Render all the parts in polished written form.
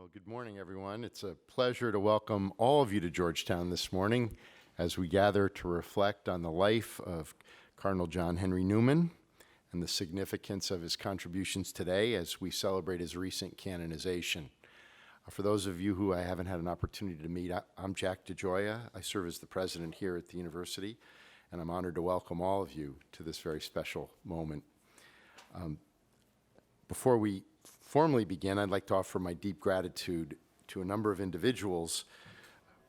Well, good morning, everyone. It's a pleasure to welcome all of you to Georgetown this morning as we gather to reflect on the life of Cardinal John Henry Newman and the significance of his contributions today as we celebrate his recent canonization. For those of you who I haven't had an opportunity to meet, I'm Jack DeGioia. I serve as the president here at the university, and I'm honored to welcome all of you to this very special moment. Before we formally begin, I'd like to offer my deep gratitude to a number of individuals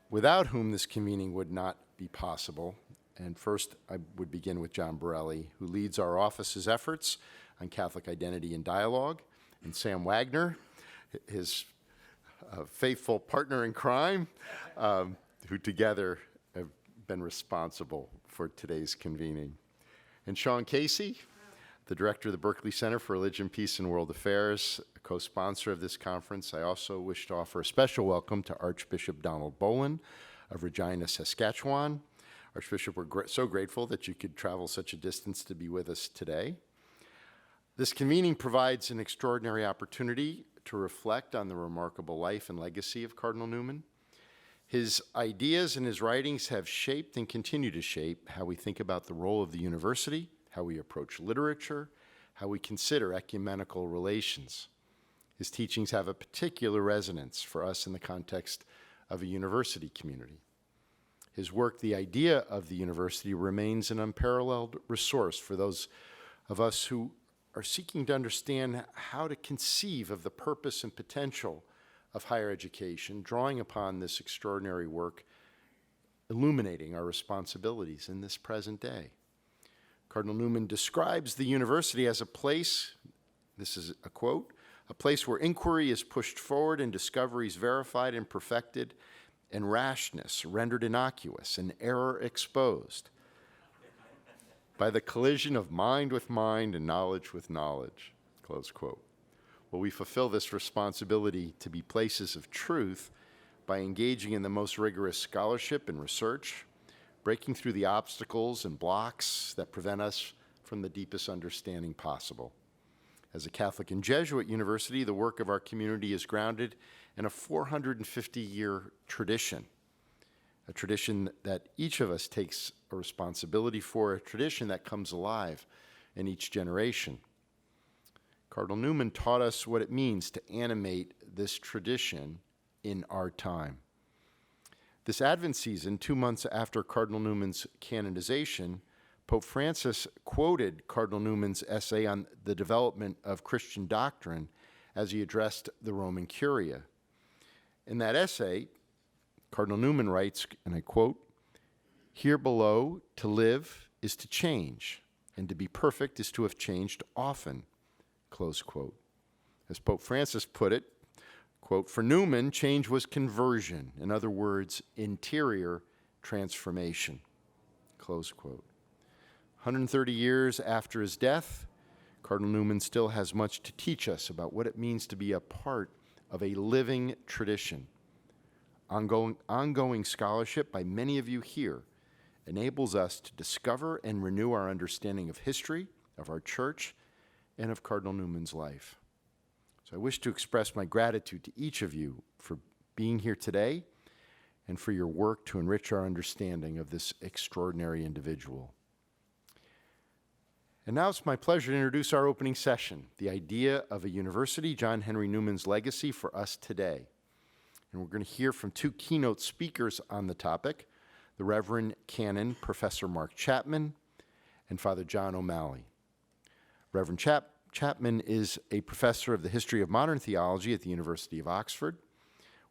without whom this convening would not be possible. And first, I would begin with John Berkley, who leads our office's efforts on Catholic identity and dialogue, and Sam Wagner, his faithful partner in crime, who together have been responsible for today's convening. And Sean Casey, the director of the Berkley Center for Religion, Peace, and World Affairs, a co-sponsor of this conference. I also wish to offer a special welcome to Archbishop Donald Bolin of Regina, Saskatchewan. Archbishop, we're so grateful that you could travel such a distance to be with us today. This convening provides an extraordinary opportunity to reflect on the remarkable life and legacy of Cardinal Newman. His ideas and his writings have shaped and continue to shape how we think about the role of the university, how we approach literature, how we consider ecumenical relations. His teachings have a particular resonance for us in the context of a university community. His work, The Idea of the University, remains an unparalleled resource for those of us who are seeking to understand how to conceive of the purpose and potential of higher education, drawing upon this extraordinary work, illuminating our responsibilities in this present day. Cardinal Newman describes the university as a place, this is a quote, a place where inquiry is pushed forward and discoveries verified and perfected, and rashness rendered innocuous and error exposed by the collision of mind with mind and knowledge with knowledge, close quote. Well, we fulfill this responsibility to be places of truth by engaging in the most rigorous scholarship and research, breaking through the obstacles and blocks that prevent us from the deepest understanding possible. As a Catholic and Jesuit university, the work of our community is grounded in a 450-year tradition, a tradition that each of us takes a responsibility for, a tradition that comes alive in each generation. Cardinal Newman taught us what it means to animate this tradition in our time. This Advent season, 2 months after Cardinal Newman's canonization, Pope Francis quoted Cardinal Newman's essay on the development of Christian doctrine as he addressed the Roman Curia. In that essay, Cardinal Newman writes, and I quote, "Here below, to live is to change, and to be perfect is to have changed often," close quote. As Pope Francis put it, quote, "For Newman, change was conversion. In other words, interior transformation," close quote. 130 years after his death, Cardinal Newman still has much to teach us about what it means to be a part of a living tradition. Ongoing scholarship by many of you here enables us to discover and renew our understanding of history, of our church, and of Cardinal Newman's life. So I wish to express my gratitude to each of you for being here today and for your work to enrich our understanding of this extraordinary individual. And now it's my pleasure to introduce our opening session, The Idea of a University, John Henry Newman's Legacy for Us Today. And we're going to hear from two keynote speakers on the topic, the Reverend Canon Professor Mark Chapman and Father John O'Malley. Reverend Chapman is a professor of the history of modern theology at the University of Oxford,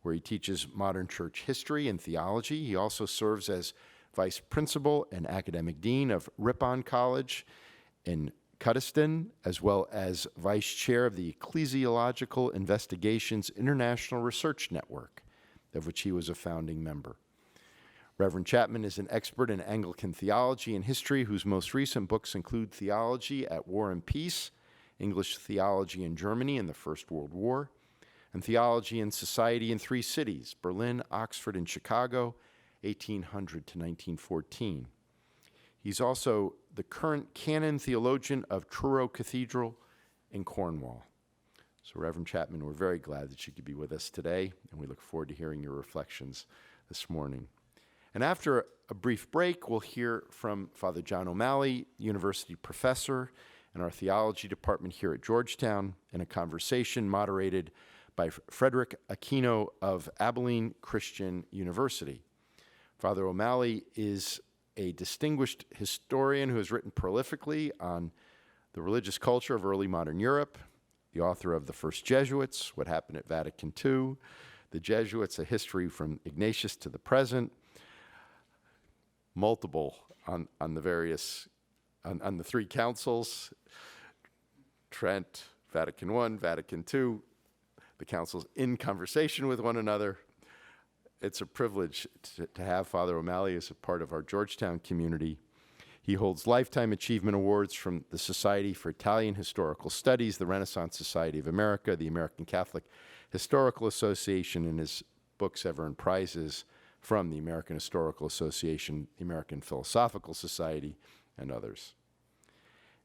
where he teaches modern church history and theology. He also serves as vice principal and academic dean of Ripon College in Cuddesdon, as well as vice chair of the Ecclesiological Investigations International Research Network, of which he was a founding member. Reverend Chapman is an expert in Anglican theology and history, whose most recent books include Theology at War and Peace, English Theology in Germany in the First World War, and Theology and Society in Three Cities, Berlin, Oxford, and Chicago, 1800 to 1914. He's also the current canon theologian of Truro Cathedral in Cornwall. So Reverend Chapman, we're very glad that you could be with us today, and we look forward to hearing your reflections this morning. And after a brief break, we'll hear from Father John O'Malley, university professor in our theology department here at Georgetown, in a conversation moderated by Frederick Aquino of Abilene Christian University. Father O'Malley is a distinguished historian who has written prolifically on the religious culture of early modern Europe, the author of The First Jesuits, What Happened at Vatican II, The Jesuits, A History from Ignatius to the Present, multiple on the three councils, Trent, Vatican I, Vatican II, the councils in conversation with one another. It's a privilege to have Father O'Malley as a part of our Georgetown community. He holds Lifetime Achievement Awards from the Society for Italian Historical Studies, the Renaissance Society of America, the American Catholic Historical Association, and his books have earned prizes from the American Historical Association, the American Philosophical Society, and others.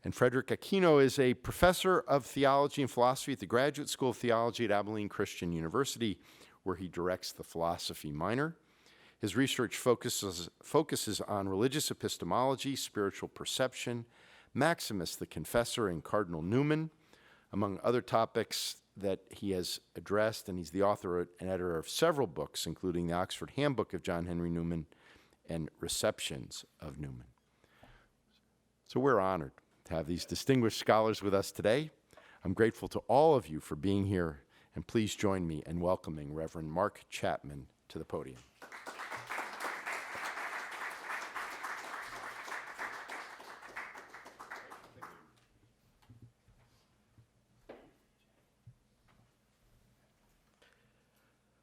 And Frederick Aquino is a professor of theology and philosophy at the Graduate School of Theology at Abilene Christian University, where he directs the philosophy minor. His research focuses on religious epistemology, spiritual perception, Maximus the Confessor, and Cardinal Newman, among other topics that he has addressed, and he's the author and editor of several books, including the Oxford Handbook of John Henry Newman and Receptions of Newman. So we're honored to have these distinguished scholars with us today. I'm grateful to all of you for being here, and please join me in welcoming Reverend Mark Chapman to the podium.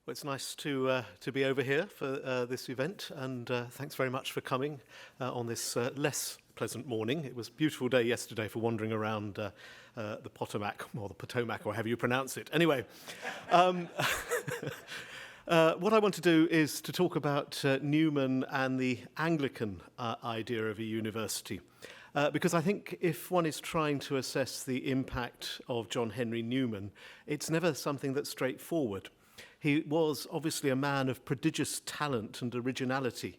Well, it's nice to be over here for this event, and thanks very much for coming on this less pleasant morning. It was a beautiful day yesterday for wandering around the Potomac, or the Potomac, or however you pronounce it. Anyway, what I want to do is to talk about Newman and the Anglican idea of a university. Because I think if one is trying to assess the impact of John Henry Newman, it's never something that's straightforward. He was obviously a man of prodigious talent and originality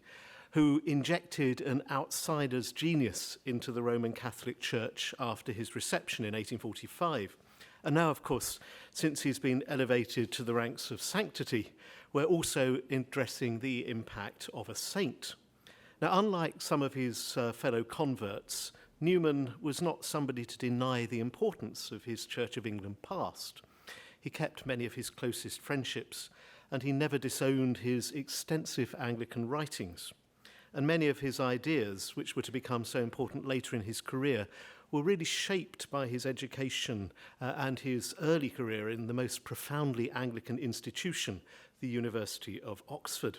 who injected an outsider's genius into the Roman Catholic Church after his reception in 1845. And now, of course, since he's been elevated to the ranks of sanctity, we're also addressing the impact of a saint. Now, unlike some of his fellow converts, Newman was not somebody to deny the importance of his Church of England past. He kept many of his closest friendships, and he never disowned his extensive Anglican writings. And many of his ideas, which were to become so important later in his career, were really shaped by his education and his early career in the most profoundly Anglican institution, the University of Oxford.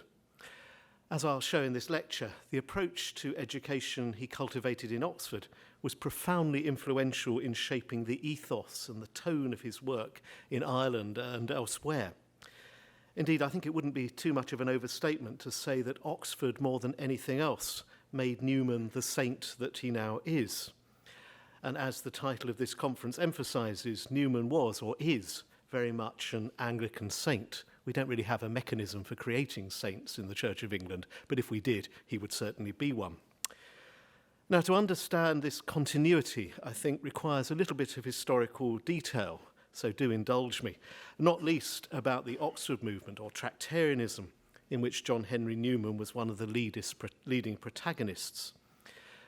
As I'll show in this lecture, the approach to education he cultivated in Oxford was profoundly influential in shaping the ethos and the tone of his work in Ireland and elsewhere. Indeed, I think it wouldn't be too much of an overstatement to say that Oxford, more than anything else, made Newman the saint that he now is. And as the title of this conference emphasizes, Newman was, or is, very much an Anglican saint. We don't really have a mechanism for creating saints in the Church of England, but if we did, he would certainly be one. Now, to understand this continuity, I think, requires a little bit of historical detail, so do indulge me, not least about the Oxford movement, or Tractarianism, in which John Henry Newman was one of the leading protagonists.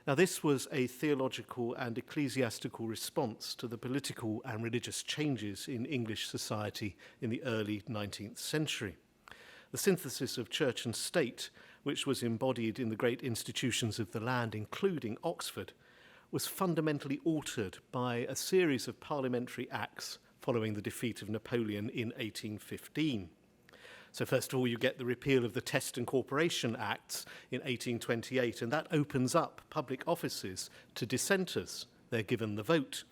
Now, this was a theological and ecclesiastical response to the political and religious changes in English society in the early 19th century. The synthesis of church and state, which was embodied in the great institutions of the land, including Oxford, was fundamentally altered by a series of parliamentary acts following the defeat of Napoleon in 1815. So first of all, you get the repeal of the Test and Corporation Acts in 1828, and that opens up public offices to dissenters. They're given the vote,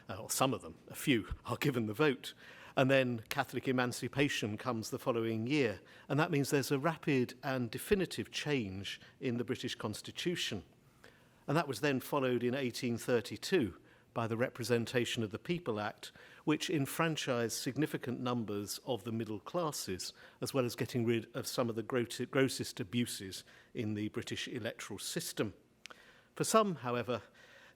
or some of them, a few, are given the vote. And then Catholic emancipation comes the following year, and that means there's a rapid and definitive change in the British Constitution. And that was then followed in 1832 by the Representation of the People Act, which enfranchised significant numbers of the middle classes, as well as getting rid of some of the grossest abuses in the British electoral system. For some, however,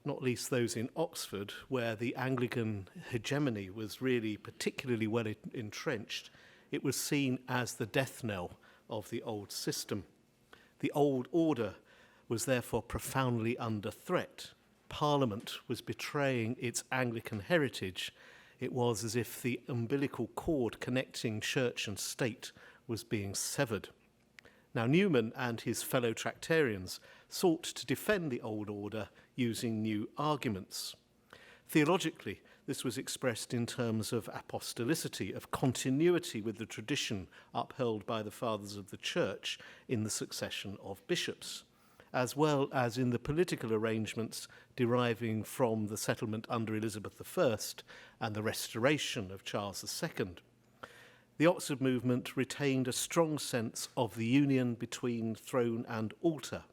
not least those in Oxford, where the Anglican hegemony was really particularly well entrenched, it was seen as the death knell of the old system. The old order was therefore profoundly under threat. Parliament was betraying its Anglican heritage. It was as if the umbilical cord connecting church and state was being severed. Now, Newman and his fellow Tractarians sought to defend the old order using new arguments. Theologically, this was expressed in terms of apostolicity, of continuity with the tradition upheld by the fathers of the church in the succession of bishops, as well as in the political arrangements deriving from the settlement under Elizabeth I and the restoration of Charles II. The Oxford movement retained a strong sense of the union between throne and altar,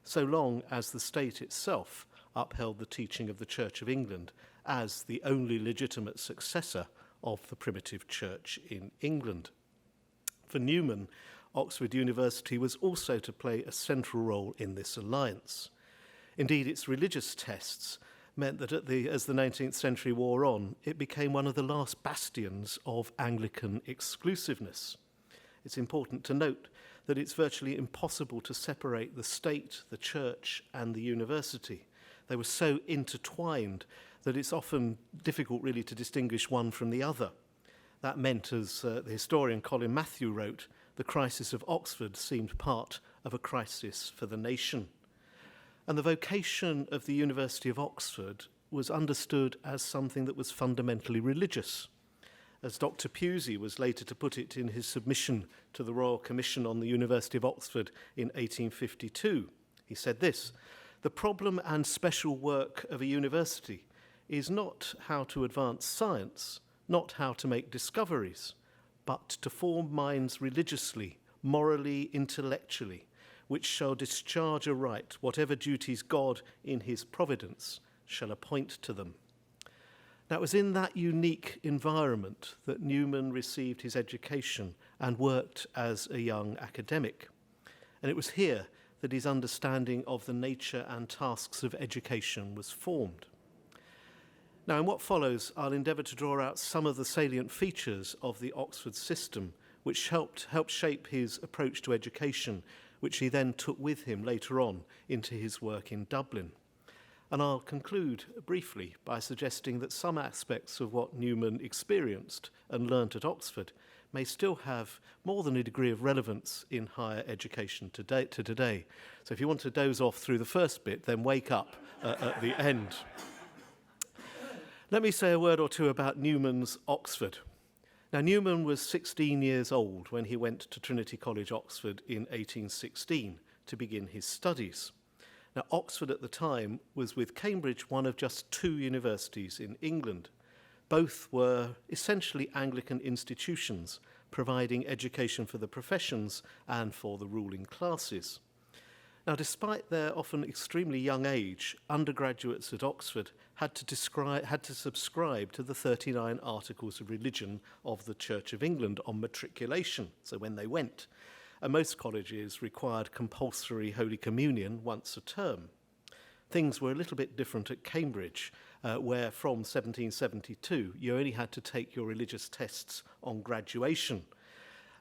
so long as the state itself upheld the teaching of the Church of England as the only legitimate successor of the primitive church in England. For Newman, Oxford University was also to play a central role in this alliance. Indeed, its religious tests meant that as the 19th century wore on, it became one of the last bastions of Anglican exclusiveness. It's important to note that it's virtually impossible to separate the state, the church, and the university. They were so intertwined that it's often difficult really to distinguish one from the other. That meant, as the historian Colin Matthew wrote, the crisis of Oxford seemed part of a crisis for the nation. And the vocation of the University of Oxford was understood as something that was fundamentally religious. As Dr. Pusey was later to put it in his submission to the Royal Commission on the University of Oxford in 1852, he said this: "The problem and special work of a university is not how to advance science, not how to make discoveries, but to form minds religiously, morally, intellectually, which shall discharge aright whatever duties God in his providence shall appoint to them." Now, it was in that unique environment that Newman received his education and worked as a young academic. And it was here that his understanding of the nature and tasks of education was formed. Now, in what follows, I'll endeavour to draw out some of the salient features of the Oxford system, which helped shape his approach to education, which he then took with him later on into his work in Dublin. And I'll conclude briefly by suggesting that some aspects of what Newman experienced and learnt at Oxford may still have more than a degree of relevance in higher education today. So if you want to doze off through the first bit, then wake up at the end. Let me say a word or two about Newman's Oxford. Now, Newman was 16 years old when he went to Trinity College, Oxford in 1816 to begin his studies. Now, Oxford at the time was, with Cambridge, one of just 2 universities in England. Both were essentially Anglican institutions, providing education for the professions and for the ruling classes. Now, despite their often extremely young age, undergraduates at Oxford had to subscribe to the 39 Articles of Religion of the Church of England on matriculation, so when they went. And most colleges required compulsory Holy Communion once a term. Things were a little bit different at Cambridge, where from 1772 you only had to take your religious tests on graduation.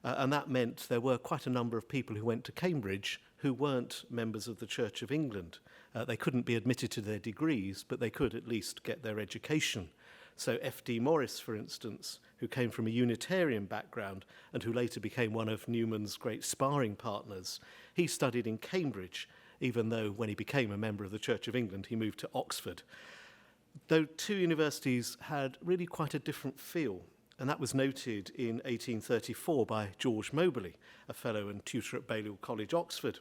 And that meant there were quite a number of people who went to Cambridge who weren't members of the Church of England. They couldn't be admitted to their degrees, but they could at least get their education. So F.D. Morris, for instance, who came from a Unitarian background and who later became one of Newman's great sparring partners, he studied in Cambridge, even though when he became a member of the Church of England, he moved to Oxford. Though 2 universities had really quite a different feel, and that was noted in 1834 by George Moberly, a fellow and tutor at Balliol College, Oxford,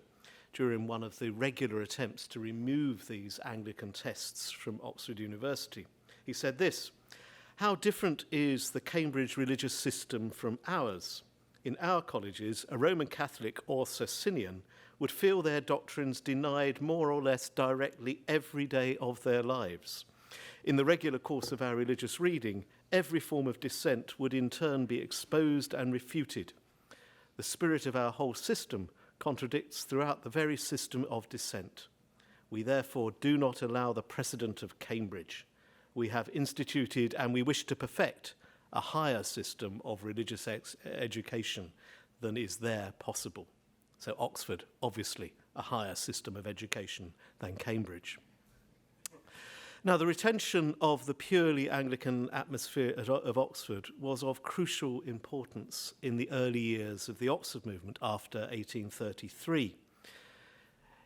during one of the regular attempts to remove these Anglican tests from Oxford University. He said this: "How different is the Cambridge religious system from ours? In our colleges, a Roman Catholic or Socinian would feel their doctrines denied more or less directly every day of their lives. In the regular course of our religious reading, every form of dissent would in turn be exposed and refuted. The spirit of our whole system contradicts throughout the very system of dissent. We therefore do not allow the precedent of Cambridge. We have instituted and we wish to perfect a higher system of religious education than is there possible. So Oxford, obviously, a higher system of education than Cambridge. Now, the retention of the purely Anglican atmosphere of Oxford was of crucial importance in the early years of the Oxford movement after 1833.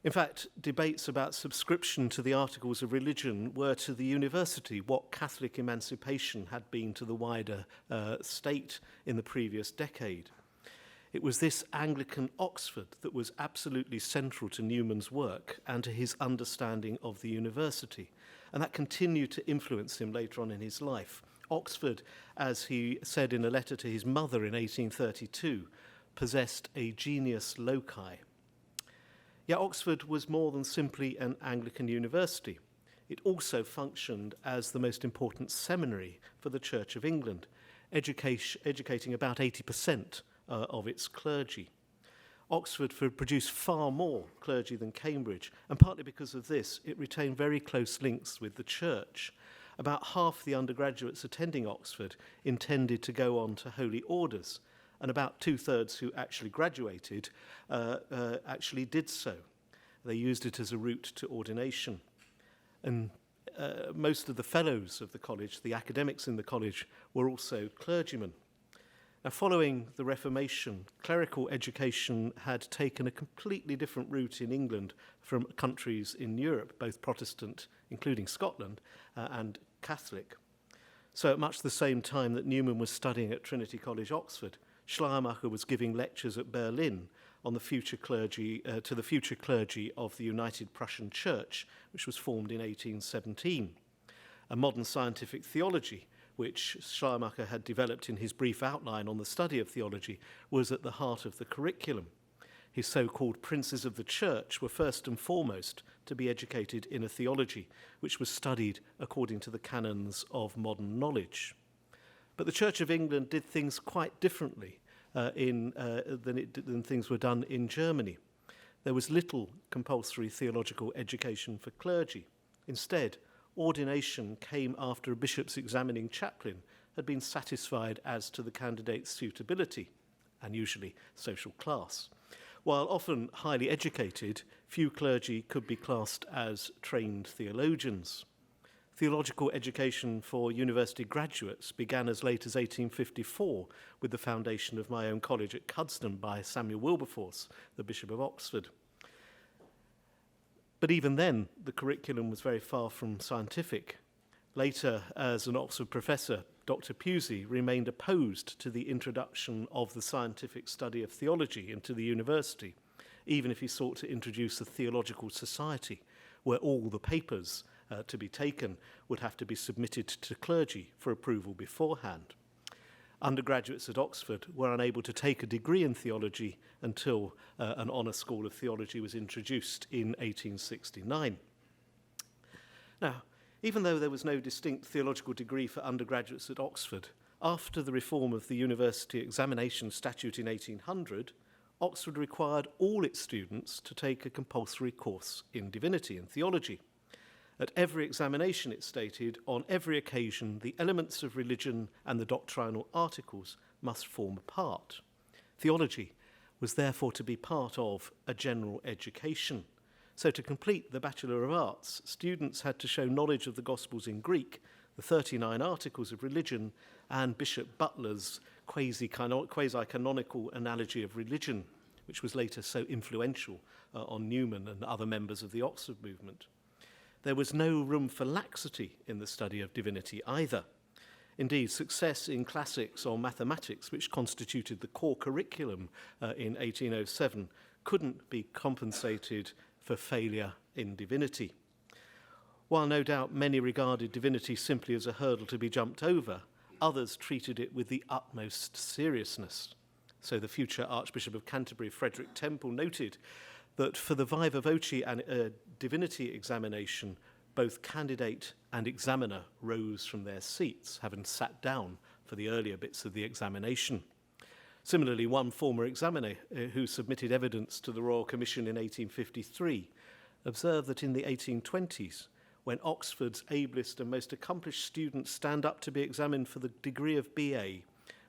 In fact, debates about subscription to the Articles of Religion were to the university what Catholic emancipation had been to the wider state in the previous decade. It was this Anglican Oxford that was absolutely central to Newman's work and to his understanding of the university, and that continued to influence him later on in his life. Oxford, as he said in a letter to his mother in 1832, possessed a genius loci. Yet Oxford was more than simply an Anglican university. It also functioned as the most important seminary for the Church of England, educating about 80% of its clergy. Oxford produced far more clergy than Cambridge, and partly because of this, it retained very close links with the church. About half the undergraduates attending Oxford intended to go on to holy orders, and about two-thirds who actually graduated actually did so. They used it as a route to ordination. And most of the fellows of the college, the academics in the college, were also clergymen. Now, following the Reformation, clerical education had taken a completely different route in England from countries in Europe, both Protestant, including Scotland, and Catholic. So at much the same time that Newman was studying at Trinity College, Oxford, Schleiermacher was giving lectures at Berlin on the future clergy, to the future clergy of the United Prussian Church, which was formed in 1817. A modern scientific theology, which Schleiermacher had developed in his brief outline on the study of theology, was at the heart of the curriculum. His so-called princes of the church were first and foremost to be educated in a theology which was studied according to the canons of modern knowledge. But the Church of England did things quite differently than things were done in Germany. There was little compulsory theological education for clergy. Instead, ordination came after a bishop's examining chaplain had been satisfied as to the candidate's suitability, and usually social class. While often highly educated, few clergy could be classed as trained theologians. Theological education for university graduates began as late as 1854 with the foundation of my own college at Cuddesdon by Samuel Wilberforce, the Bishop of Oxford. But even then, the curriculum was very far from scientific. Later, as an Oxford professor, Dr. Pusey remained opposed to the introduction of the scientific study of theology into the university, even if he sought to introduce a theological society where all the papers to be taken would have to be submitted to clergy for approval beforehand. Undergraduates at Oxford were unable to take a degree in theology until an honour school of theology was introduced in 1869. Now, even though there was no distinct theological degree for undergraduates at Oxford, after the reform of the University Examination Statute in 1800, Oxford required all its students to take a compulsory course in divinity and theology. At every examination, it stated, on every occasion, the elements of religion and the doctrinal articles must form a part. Theology was therefore to be part of a general education. So to complete the Bachelor of Arts, students had to show knowledge of the Gospels in Greek, the 39 Articles of Religion, and Bishop Butler's quasi-canonical analogy of religion, which was later so influential on Newman and other members of the Oxford movement. There was no room for laxity in the study of divinity either. Indeed, success in classics or mathematics, which constituted the core curriculum in 1807, couldn't be compensated for failure in divinity. While no doubt many regarded divinity simply as a hurdle to be jumped over, others treated it with the utmost seriousness. So the future Archbishop of Canterbury, Frederick Temple, noted that for the viva voce and divinity examination, both candidate and examiner rose from their seats, having sat down for the earlier bits of the examination. Similarly, one former examiner who submitted evidence to the Royal Commission in 1853 observed that in the 1820s, when Oxford's ablest and most accomplished students stand up to be examined for the degree of BA,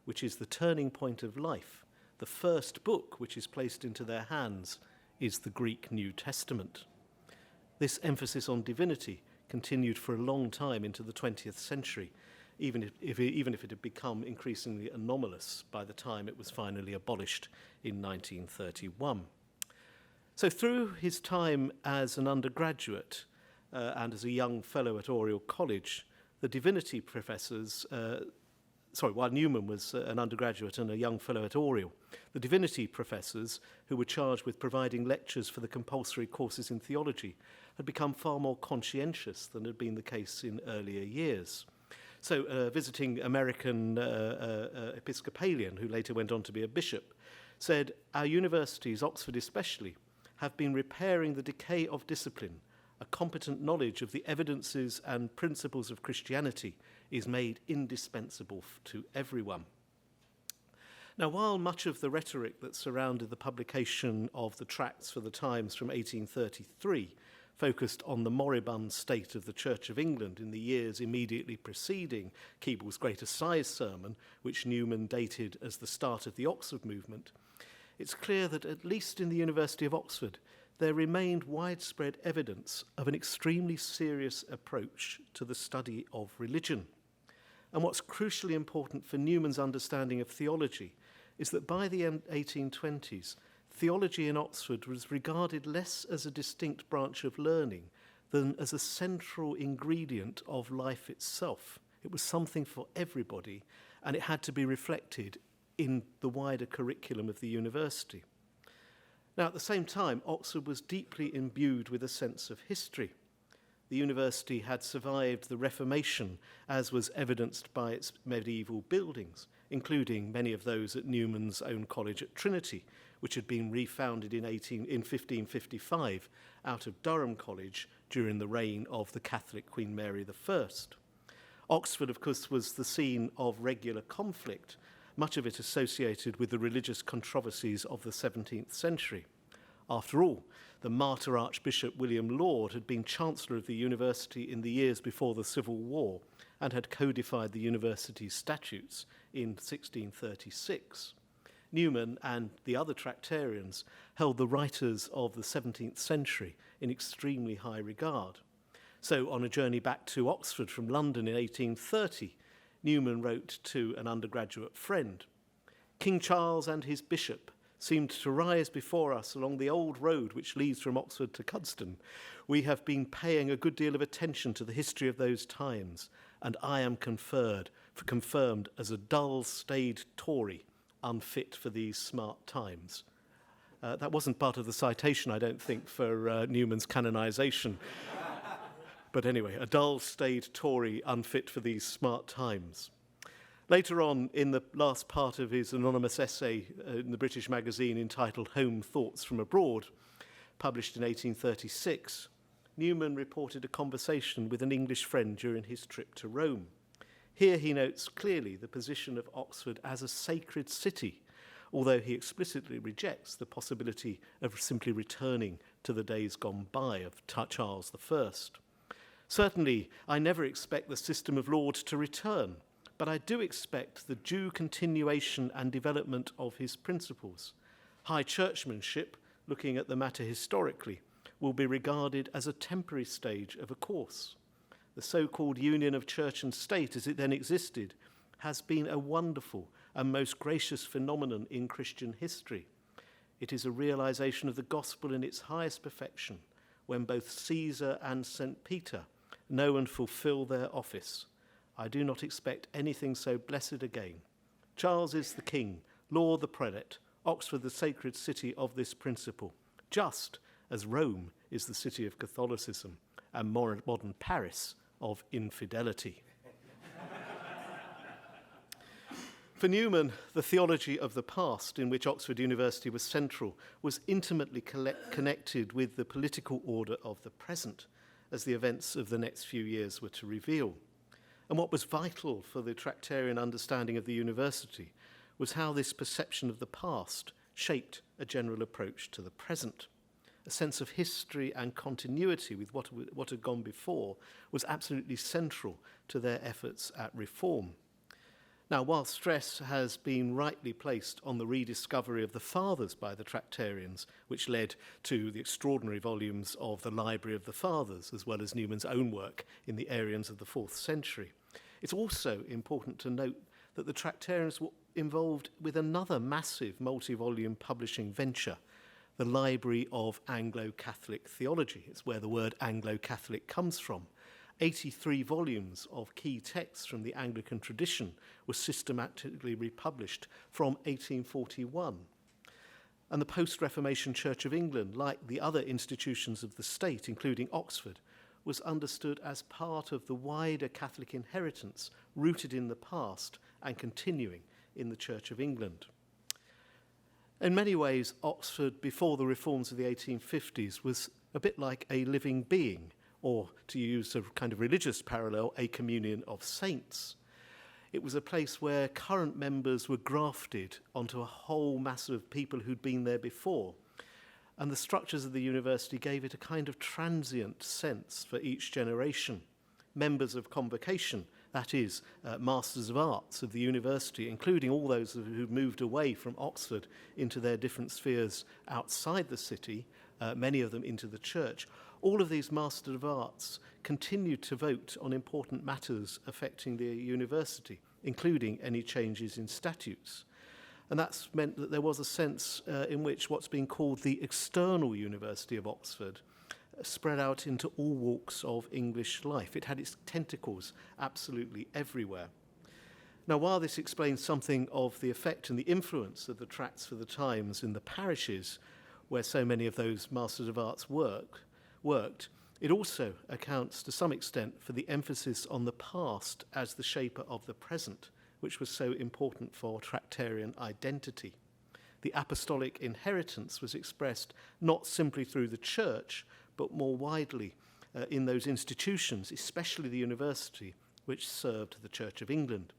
which is the turning point of life, the first book which is placed into their hands is the Greek New Testament. This emphasis on divinity continued for a long time into the 20th century, even if it had become increasingly anomalous by the time it was finally abolished in 1931. So through his time as an undergraduate and as a young fellow at Oriel College, the divinity professors, while Newman was an undergraduate and a young fellow at Oriel, the divinity professors who were charged with providing lectures for the compulsory courses in theology had become far more conscientious than had been the case in earlier years. So a visiting American Episcopalian, who later went on to be a bishop, said, "Our universities, Oxford especially, have been repairing the decay of discipline. A competent knowledge of the evidences and principles of Christianity is made indispensable to everyone." Now, while much of the rhetoric that surrounded the publication of the Tracts for the Times from 1833 focused on the moribund state of the Church of England in the years immediately preceding Keble's Great Assize sermon, which Newman dated as the start of the Oxford movement, it's clear that at least in the University of Oxford, there remained widespread evidence of an extremely serious approach to the study of religion. And what's crucially important for Newman's understanding of theology is that by the 1820s, theology in Oxford was regarded less as a distinct branch of learning than as a central ingredient of life itself. It was something for everybody, and it had to be reflected in the wider curriculum of the university. Now, at the same time, Oxford was deeply imbued with a sense of history. The university had survived the Reformation, as was evidenced by its medieval buildings, including many of those at Newman's own college at Trinity, which had been refounded in 1555 out of Durham College during the reign of the Catholic Queen Mary I. Oxford, of course, was the scene of regular conflict, much of it associated with the religious controversies of the 17th century. After all, the martyr Archbishop William Laud had been Chancellor of the university in the years before the Civil War and had codified the university's statutes in 1636. Newman and the other Tractarians held the writers of the 17th century in extremely high regard. So on a journey back to Oxford from London in 1830, Newman wrote to an undergraduate friend, "King Charles and his bishop seemed to rise before us along the old road which leads from Oxford to Cuddesdon. We have been paying a good deal of attention to the history of those times, and I am confirmed as a dull, staid Tory, unfit for these smart times." That wasn't part of the citation, I don't think, for Newman's canonization. But anyway, a dull, staid Tory, unfit for these smart times. Later on, in the last part of his anonymous essay in the British magazine entitled Home Thoughts from Abroad, published in 1836, Newman reported a conversation with an English friend during his trip to Rome. Here he notes clearly the position of Oxford as a sacred city, although he explicitly rejects the possibility of simply returning to the days gone by of Charles I. "Certainly, I never expect the system of Laud to return, but I do expect the due continuation and development of his principles. High churchmanship, looking at the matter historically, will be regarded as a temporary stage of a course. The so-called union of church and state as it then existed has been a wonderful and most gracious phenomenon in Christian history. It is a realization of the gospel in its highest perfection, when both Caesar and St. Peter know and fulfill their office. I do not expect anything so blessed again. Charles is the king, Laud the prelate, Oxford the sacred city of this principle, just as Rome is the city of Catholicism and modern Paris of infidelity." For Newman, the theology of the past, in which Oxford University was central, was intimately connected with the political order of the present, as the events of the next few years were to reveal. And what was vital for the Tractarian understanding of the university was how this perception of the past shaped a general approach to the present. A sense of history and continuity with what had gone before was absolutely central to their efforts at reform. Now, while stress has been rightly placed on the rediscovery of the Fathers by the Tractarians, which led to the extraordinary volumes of the Library of the Fathers, as well as Newman's own work in the Arians of the 4th century, it's also important to note that the Tractarians were involved with another massive multi-volume publishing venture, the Library of Anglo-Catholic Theology. It's where the word Anglo-Catholic comes from. 83 volumes of key texts from the Anglican tradition were systematically republished from 1841. And the post-Reformation Church of England, like the other institutions of the state, including Oxford, was understood as part of the wider Catholic inheritance rooted in the past and continuing in the Church of England. In many ways, Oxford, before the reforms of the 1850s, was a bit like a living being, or to use a kind of religious parallel, a communion of saints. It was a place where current members were grafted onto a whole mass of people who'd been there before. And the structures of the university gave it a kind of transient sense for each generation. Members of convocation, that is, Masters of Arts of the university, including all those who'd moved away from Oxford into their different spheres outside the city, many of them into the church, all of these Masters of Arts continued to vote on important matters affecting the university, including any changes in statutes. And that's meant that there was a sense in which what's been called the external University of Oxford spread out into all walks of English life. It had its tentacles absolutely everywhere. Now, while this explains something of the effect and the influence of the Tracts for the Times in the parishes where so many of those Masters of Arts worked, it also accounts to some extent for the emphasis on the past as the shaper of the present, which was so important for Tractarian identity. The apostolic inheritance was expressed not simply through the church, but more widely in those institutions, especially the university, which served the Church of England.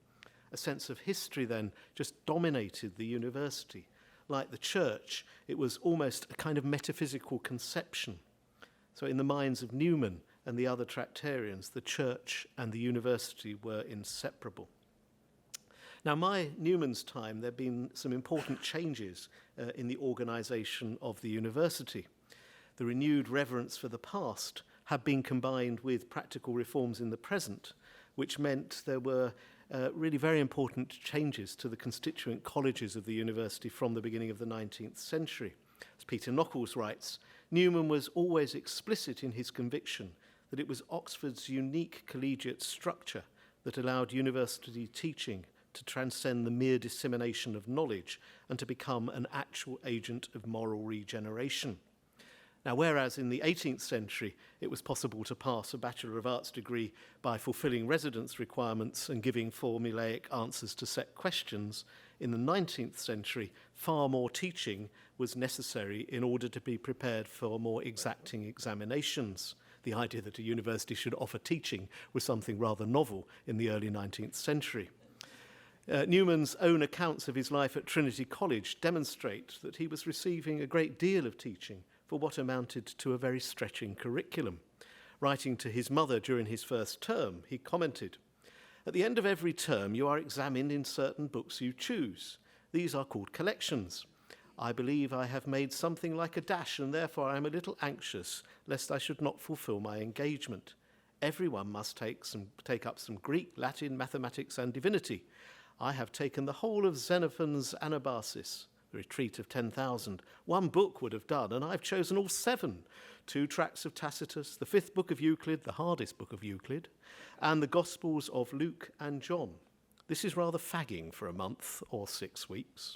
A sense of history then just dominated the university. Like the church, it was almost a kind of metaphysical conception. So in the minds of Newman and the other Tractarians, the church and the university were inseparable. Now, Newman's time, there have been some important changes in the organisation of the university. The renewed reverence for the past had been combined with practical reforms in the present, which meant there were really very important changes to the constituent colleges of the university from the beginning of the 19th century. As Peter Nockels writes, Newman was always explicit in his conviction that it was Oxford's unique collegiate structure that allowed university teaching to transcend the mere dissemination of knowledge and to become an actual agent of moral regeneration. Now, whereas in the 18th century it was possible to pass a Bachelor of Arts degree by fulfilling residence requirements and giving formulaic answers to set questions, in the 19th century far more teaching was necessary in order to be prepared for more exacting examinations. The idea that a university should offer teaching was something rather novel in the early 19th century. Newman's own accounts of his life at Trinity College demonstrate that he was receiving a great deal of teaching for what amounted to a very stretching curriculum. Writing to his mother during his first term, he commented, "At the end of every term, you are examined in certain books you choose. These are called collections. I believe I have made something like a dash, and therefore I am a little anxious lest I should not fulfill my engagement. Everyone must take up some Greek, Latin, mathematics, and divinity. I have taken the whole of Xenophon's Anabasis, the Retreat of 10,000. One book would have done, and I've chosen all 7. 2 tracts of Tacitus, the 5th book of Euclid, the hardest book of Euclid, and the Gospels of Luke and John. This is rather fagging for a month or 6 weeks."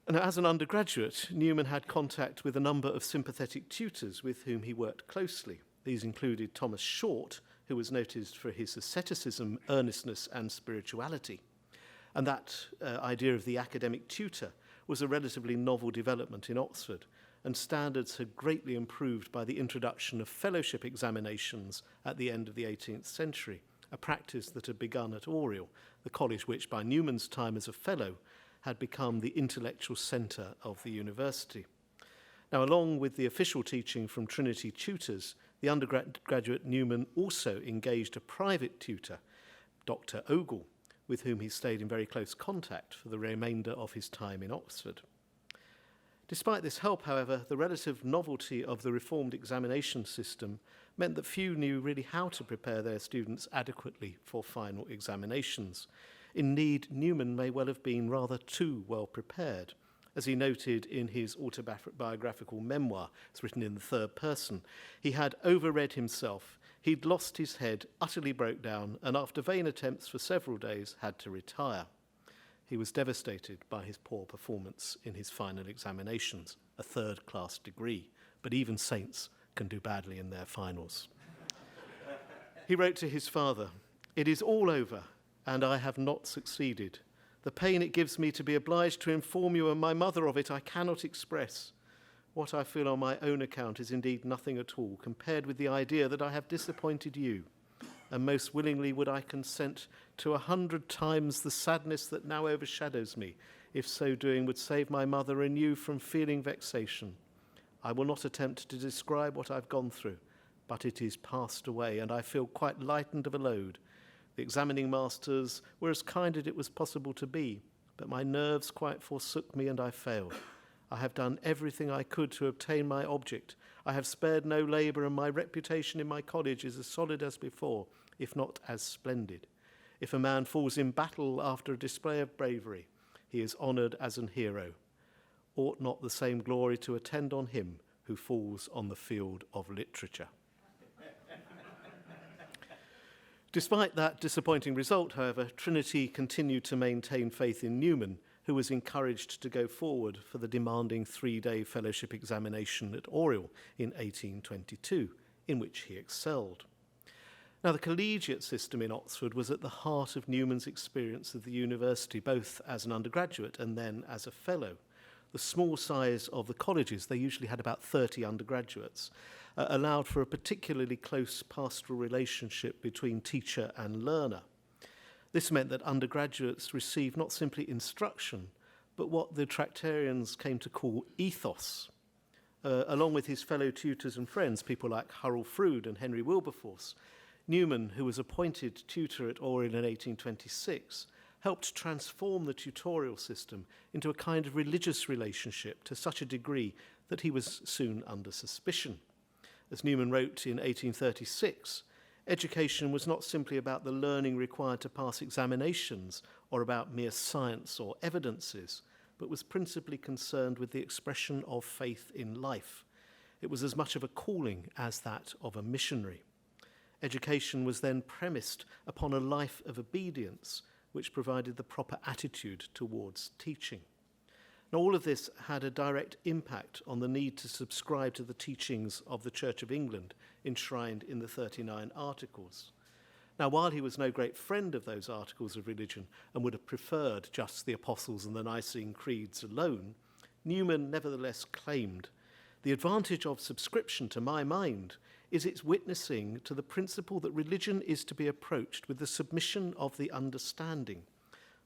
And as an undergraduate, Newman had contact with a number of sympathetic tutors with whom he worked closely. These included Thomas Short, who was noticed for his asceticism, earnestness, and spirituality. And that idea of the academic tutor was a relatively novel development in Oxford, and standards had greatly improved by the introduction of fellowship examinations at the end of the 18th century, a practice that had begun at Oriel, the college which, by Newman's time as a fellow, had become the intellectual centre of the university. Now, along with the official teaching from Trinity tutors, the undergraduate Newman also engaged a private tutor, Dr. Ogle, with whom he stayed in very close contact for the remainder of his time in Oxford. Despite this help, however, the relative novelty of the reformed examination system meant that few knew really how to prepare their students adequately for final examinations. Indeed, Newman may well have been rather too well prepared. As he noted in his autobiographical memoir, it's written in the third person, he had overread himself, he'd lost his head, utterly broke down, and after vain attempts for several days had to retire. He was devastated by his poor performance in his final examinations, a third-class degree, but even saints can do badly in their finals. He wrote to his father, "It is all over, and I have not succeeded. The pain it gives me to be obliged to inform you and my mother of it I cannot express. What I feel on my own account is indeed nothing at all compared with the idea that I have disappointed you, and most willingly would I consent to 100 times the sadness that now overshadows me, if so doing would save my mother and you from feeling vexation. I will not attempt to describe what I've gone through, but it is passed away, and I feel quite lightened of a load. The examining masters were as kind as it was possible to be, but my nerves quite forsook me and I failed. I have done everything I could to obtain my object. I have spared no labour, and my reputation in my college is as solid as before, if not as splendid. If a man falls in battle after a display of bravery, he is honoured as an hero. Ought not the same glory to attend on him who falls on the field of literature?" Despite that disappointing result, however, Trinity continued to maintain faith in Newman, who was encouraged to go forward for the demanding 3-day fellowship examination at Oriel in 1822, in which he excelled. Now, the collegiate system in Oxford was at the heart of Newman's experience of the university, both as an undergraduate and then as a fellow. The small size of the colleges, they usually had about 30 undergraduates, allowed for a particularly close pastoral relationship between teacher and learner. This meant that undergraduates received not simply instruction, but what the Tractarians came to call ethos. Along with his fellow tutors and friends, people like Hurrell Froude and Henry Wilberforce, Newman, who was appointed tutor at Oriel in 1826, helped transform the tutorial system into a kind of religious relationship to such a degree that he was soon under suspicion. As Newman wrote in 1836, education was not simply about the learning required to pass examinations or about mere science or evidences, but was principally concerned with the expression of faith in life. It was as much of a calling as that of a missionary. Education was then premised upon a life of obedience, which provided the proper attitude towards teaching. Now, all of this had a direct impact on the need to subscribe to the teachings of the Church of England enshrined in the 39 Articles. Now, while he was no great friend of those articles of religion and would have preferred just the Apostles and the Nicene Creeds alone, Newman nevertheless claimed, "The advantage of subscription, to my mind, is its witnessing to the principle that religion is to be approached with the submission of the understanding.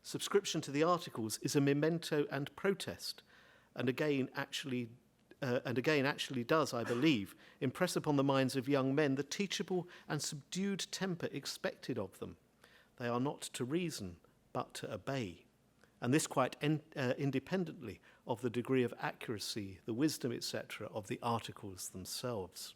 Subscription to the Articles is a memento and protest, and again actually does, I believe, impress upon the minds of young men the teachable and subdued temper expected of them. They are not to reason, but to obey, and this quite independently of the degree of accuracy, the wisdom, etc., of the Articles themselves."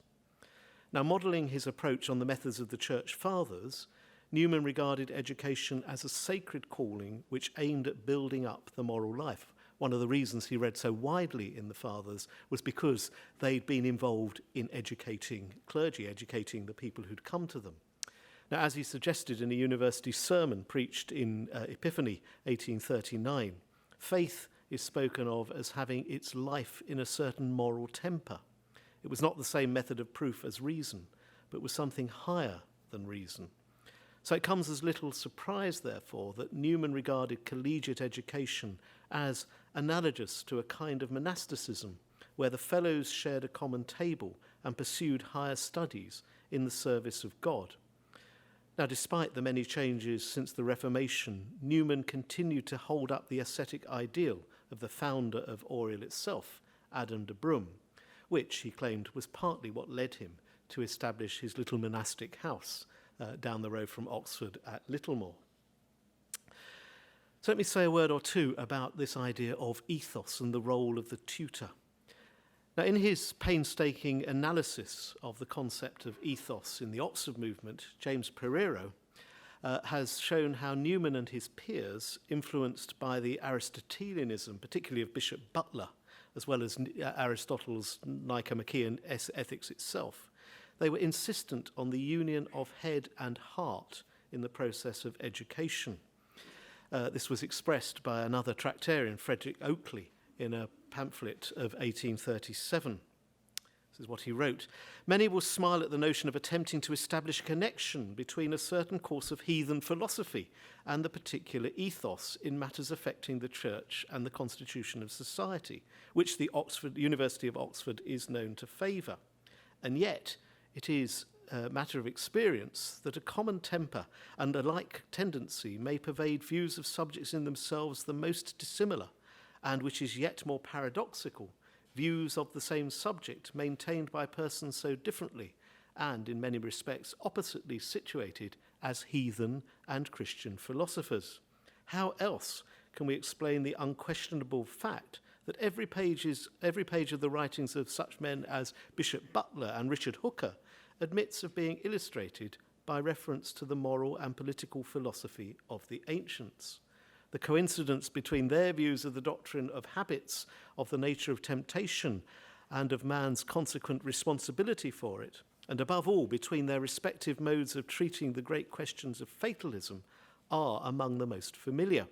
Now, modelling his approach on the methods of the Church Fathers, Newman regarded education as a sacred calling which aimed at building up the moral life. One of the reasons he read so widely in the Fathers was because they'd been involved in educating clergy, educating the people who'd come to them. Now, as he suggested in a university sermon preached in Epiphany 1839, faith is spoken of as having its life in a certain moral temper. It was not the same method of proof as reason, but was something higher than reason. So it comes as little surprise, therefore, that Newman regarded collegiate education as analogous to a kind of monasticism, where the fellows shared a common table and pursued higher studies in the service of God. Now, despite the many changes since the Reformation, Newman continued to hold up the ascetic ideal of the founder of Oriel itself, Adam de Brum, which he claimed was partly what led him to establish his little monastic house down the road from Oxford at Littlemore. So let me say a word or two about this idea of ethos and the role of the tutor. Now, in his painstaking analysis of the concept of ethos in the Oxford movement, James Pereiro has shown how Newman and his peers, influenced by the Aristotelianism, particularly of Bishop Butler, as well as Aristotle's Nicomachean ethics itself, they were insistent on the union of head and heart in the process of education. This was expressed by another tractarian, Frederick Oakley, in a pamphlet of 1837. This is what he wrote. Many will smile at the notion of attempting to establish a connection between a certain course of heathen philosophy and the particular ethos in matters affecting the church and the constitution of society, which the University of Oxford is known to favour. And yet, it is a matter of experience that a common temper and a like tendency may pervade views of subjects in themselves the most dissimilar, and which is yet more paradoxical, views of the same subject maintained by persons so differently and, in many respects, oppositely situated as heathen and Christian philosophers. How else can we explain the unquestionable fact that every page of the writings of such men as Bishop Butler and Richard Hooker admits of being illustrated by reference to the moral and political philosophy of the ancients? The coincidence between their views of the doctrine of habits, of the nature of temptation, and of man's consequent responsibility for it, and above all, between their respective modes of treating the great questions of fatalism, are among the most familiar.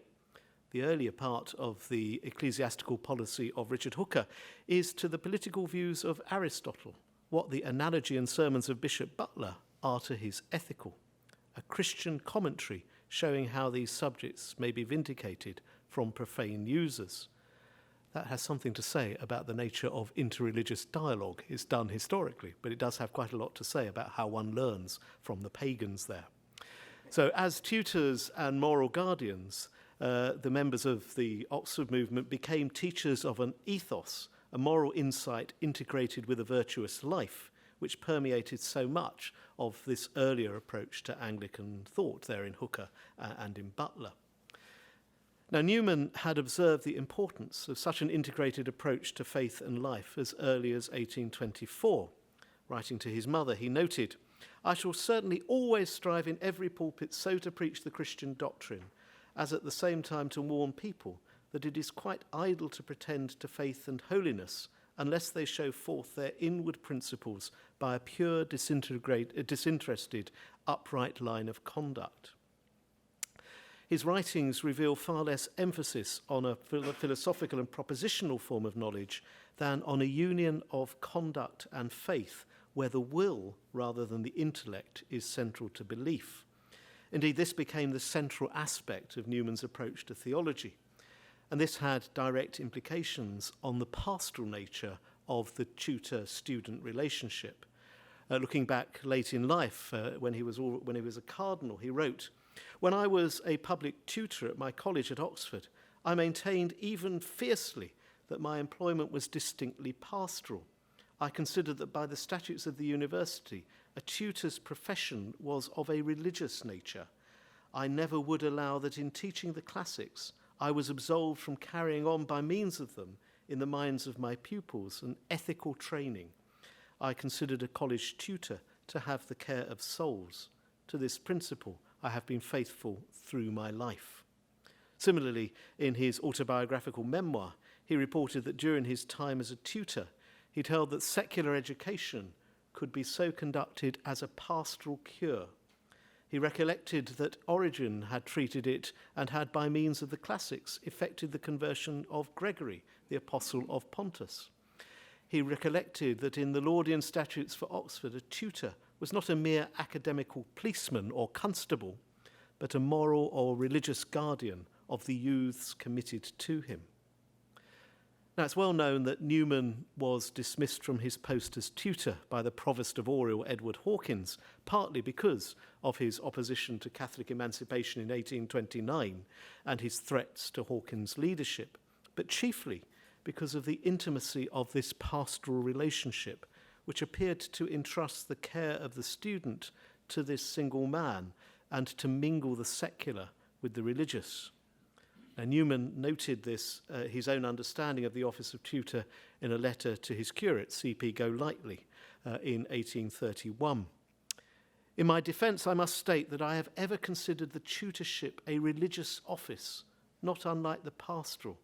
The earlier part of the ecclesiastical policy of Richard Hooker is to the political views of Aristotle, what the analogy and sermons of Bishop Butler are to his ethical, a Christian commentary showing how these subjects may be vindicated from profane users. That has something to say about the nature of interreligious dialogue. It's done historically, but it does have quite a lot to say about how one learns from the pagans there. So as tutors and moral guardians, the members of the Oxford movement became teachers of an ethos, a moral insight integrated with a virtuous life, which permeated so much of this earlier approach to Anglican thought there in Hooker and in Butler. Now, Newman had observed the importance of such an integrated approach to faith and life as early as 1824. Writing to his mother, he noted, "I shall certainly always strive in every pulpit so to preach the Christian doctrine, as at the same time to warn people that it is quite idle to pretend to faith and holiness unless they show forth their inward principles by a pure, disinterested, upright line of conduct." His writings reveal far less emphasis on a philosophical and propositional form of knowledge than on a union of conduct and faith, where the will, rather than the intellect, is central to belief. Indeed, this became the central aspect of Newman's approach to theology. And this had direct implications on the pastoral nature of the tutor-student relationship. Looking back late in life, when he was a cardinal, he wrote, "When I was a public tutor at my college at Oxford, I maintained even fiercely that my employment was distinctly pastoral. I considered that by the statutes of the university, a tutor's profession was of a religious nature. I never would allow that in teaching the classics, I was absolved from carrying on by means of them in the minds of my pupils an ethical training. I considered a college tutor to have the care of souls. To this principle, I have been faithful through my life." Similarly, in his autobiographical memoir, he reported that during his time as a tutor, he'd held that secular education could be so conducted as a pastoral cure. He recollected that Origen had treated it and had, by means of the classics, effected the conversion of Gregory, the apostle of Pontus. He recollected that in the Laudian statutes for Oxford, a tutor was not a mere academical policeman or constable, but a moral or religious guardian of the youths committed to him. Now, it's well known that Newman was dismissed from his post as tutor by the Provost of Oriel, Edward Hawkins, partly because of his opposition to Catholic emancipation in 1829 and his threats to Hawkins' leadership, but chiefly because of the intimacy of this pastoral relationship, which appeared to entrust the care of the student to this single man and to mingle the secular with the religious. Now, Newman noted this, his own understanding of the office of tutor, in a letter to his curate, C.P. Golightly, in 1831. In my defence, I must state that I have ever considered the tutorship a religious office, not unlike the pastoral,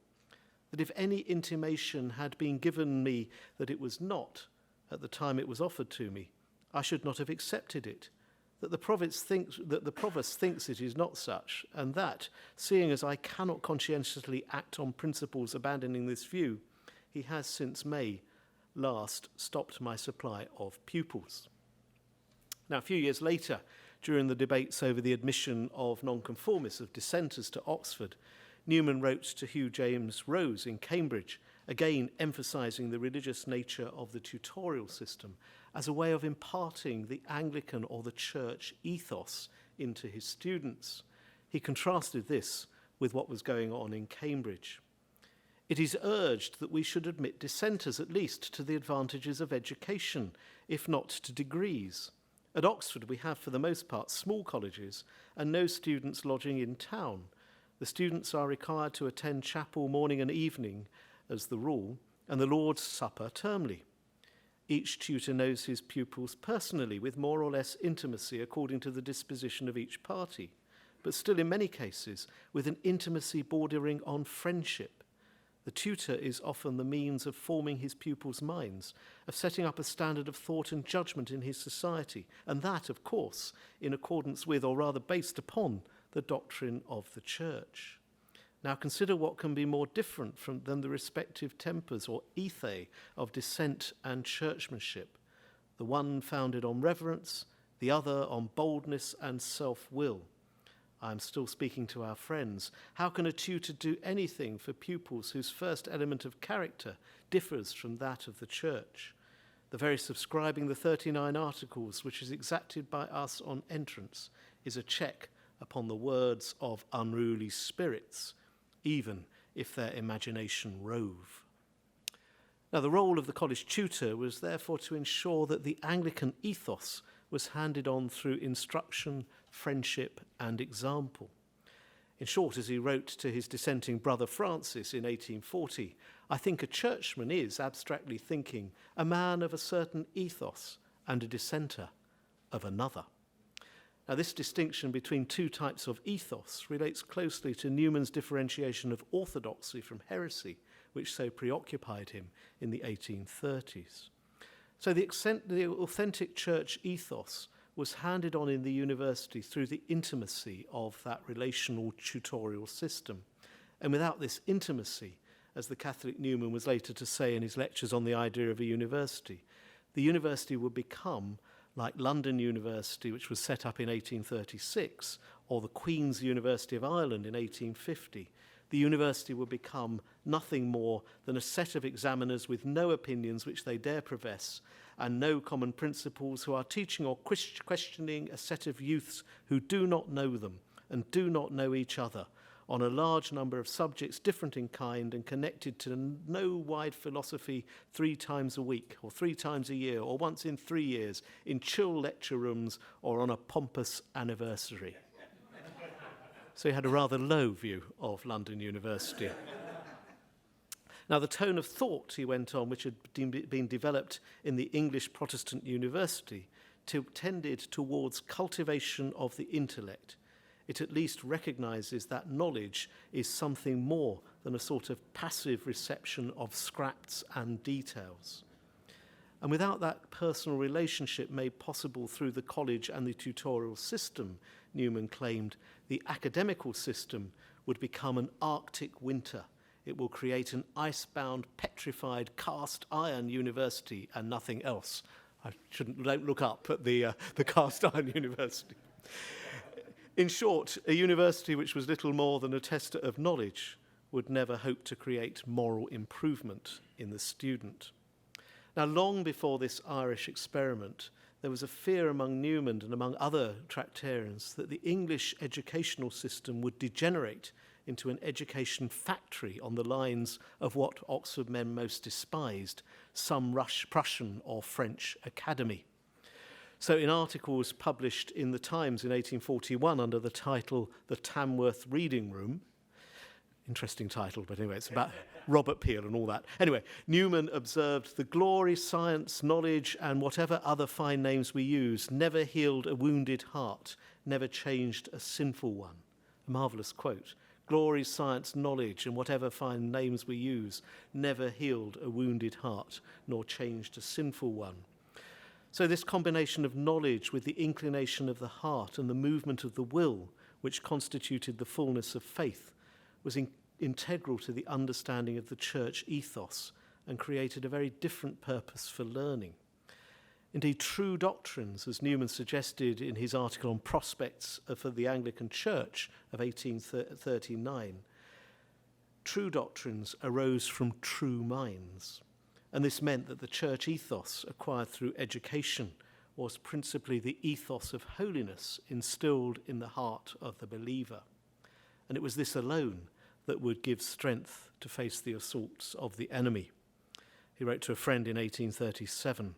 that if any intimation had been given me that it was not, at the time it was offered to me, I should not have accepted it, that the provost thinks it is not such, and that, seeing as I cannot conscientiously act on principles abandoning this view, he has since May last stopped my supply of pupils. Now, a few years later, during the debates over the admission of nonconformists, of dissenters to Oxford, Newman wrote to Hugh James Rose in Cambridge, again emphasising the religious nature of the tutorial system as a way of imparting the Anglican or the church ethos into his students. He contrasted this with what was going on in Cambridge. It is urged that we should admit dissenters at least to the advantages of education, if not to degrees. At Oxford we have for the most part small colleges and no students lodging in town. The students are required to attend chapel morning and evening as the rule, and the Lord's Supper termly. Each tutor knows his pupils personally with more or less intimacy according to the disposition of each party, but still in many cases with an intimacy bordering on friendship. The tutor is often the means of forming his pupils' minds, of setting up a standard of thought and judgment in his society, and that, of course, in accordance with, or rather based upon, the doctrine of the Church. Now consider what can be more different than the respective tempers or ethos of dissent and churchmanship, the one founded on reverence, the other on boldness and self-will. I am still speaking to our friends. How can a tutor do anything for pupils whose first element of character differs from that of the Church? The very subscribing the 39 Articles, which is exacted by us on entrance, is a check upon the words of unruly spirits, even if their imagination rove. Now, the role of the college tutor was therefore to ensure that the Anglican ethos was handed on through instruction, friendship, and example. In short, as he wrote to his dissenting brother Francis in 1840, I think a churchman is, abstractly thinking, a man of a certain ethos and a dissenter of another. Now, this distinction between two types of ethos relates closely to Newman's differentiation of orthodoxy from heresy, which so preoccupied him in the 1830s. So the authentic church ethos was handed on in the university through the intimacy of that relational tutorial system. And without this intimacy, as the Catholic Newman was later to say in his lectures on the idea of a university, the university would become like London University, which was set up in 1836, or the Queen's University of Ireland in 1850. The university would become nothing more than a set of examiners with no opinions which they dare profess, and no common principles, who are teaching or questioning a set of youths who do not know them and do not know each other, on a large number of subjects different in kind and connected to no wide philosophy 3 times a week or 3 times a year or once in 3 years in chill lecture rooms or on a pompous anniversary. So he had a rather low view of London University. Now, the tone of thought, he went on, which had been developed in the English Protestant university, tended towards cultivation of the intellect. It at least recognises that knowledge is something more than a sort of passive reception of scraps and details. And without that personal relationship made possible through the college and the tutorial system, Newman claimed, the academical system would become an Arctic winter. It will create an icebound, petrified, cast iron university and nothing else. Don't look up at the cast iron university. In short, a university which was little more than a tester of knowledge, would never hope to create moral improvement in the student. Now, long before this Irish experiment, there was a fear among Newman and among other tractarians that the English educational system would degenerate into an education factory on the lines of what Oxford men most despised, some Prussian or French academy. So in articles published in the Times in 1841 under the title The Tamworth Reading Room, interesting title, but anyway, it's about Robert Peel and all that. Anyway, Newman observed, the glory, science, knowledge, and whatever other fine names we use never healed a wounded heart, never changed a sinful one. A marvellous quote. Glory, science, knowledge, and whatever fine names we use never healed a wounded heart, nor changed a sinful one. So this combination of knowledge with the inclination of the heart and the movement of the will, which constituted the fullness of faith, was integral to the understanding of the church ethos and created a very different purpose for learning. Indeed, true doctrines, as Newman suggested in his article on prospects for the Anglican Church of 1839, true doctrines arose from true minds. And this meant that the church ethos acquired through education was principally the ethos of holiness instilled in the heart of the believer. And it was this alone that would give strength to face the assaults of the enemy. He wrote to a friend in 1837,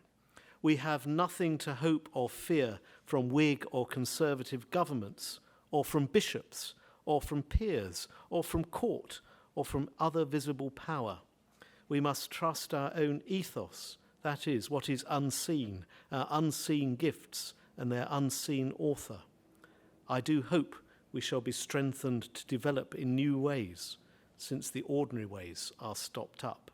"We have nothing to hope or fear from Whig or Conservative governments, or from bishops, or from peers, or from court, or from other visible power. We must trust our own ethos, that is, what is unseen, our unseen gifts and their unseen author. I do hope we shall be strengthened to develop in new ways, since the ordinary ways are stopped up."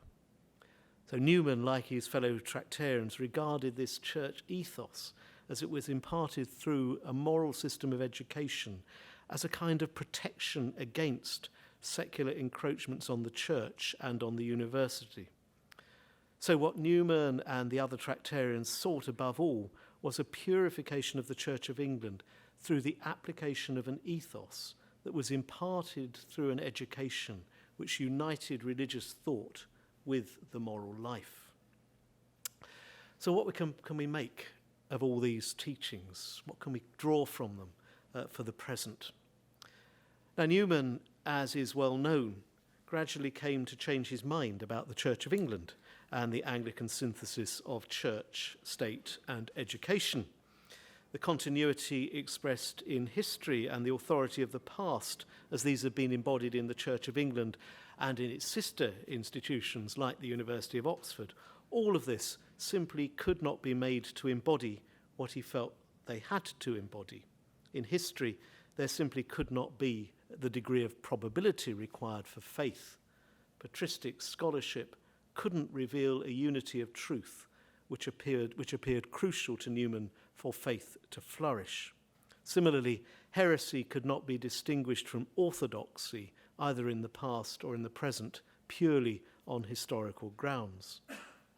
So Newman, like his fellow tractarians, regarded this church ethos as it was imparted through a moral system of education as a kind of protection against secular encroachments on the church and on the university. So what Newman and the other tractarians sought above all was a purification of the Church of England through the application of an ethos that was imparted through an education which united religious thought with the moral life. So what can we make of all these teachings? What can we draw from them for the present? Now, Newman, as is well known, gradually came to change his mind about the Church of England and the Anglican synthesis of church, state, and education. The continuity expressed in history and the authority of the past, as these have been embodied in the Church of England and in its sister institutions like the University of Oxford, all of this simply could not be made to embody what he felt they had to embody. In history, there simply could not be the degree of probability required for faith. Patristic scholarship couldn't reveal a unity of truth which appeared crucial to Newman for faith to flourish. Similarly, heresy could not be distinguished from orthodoxy, either in the past or in the present, purely on historical grounds.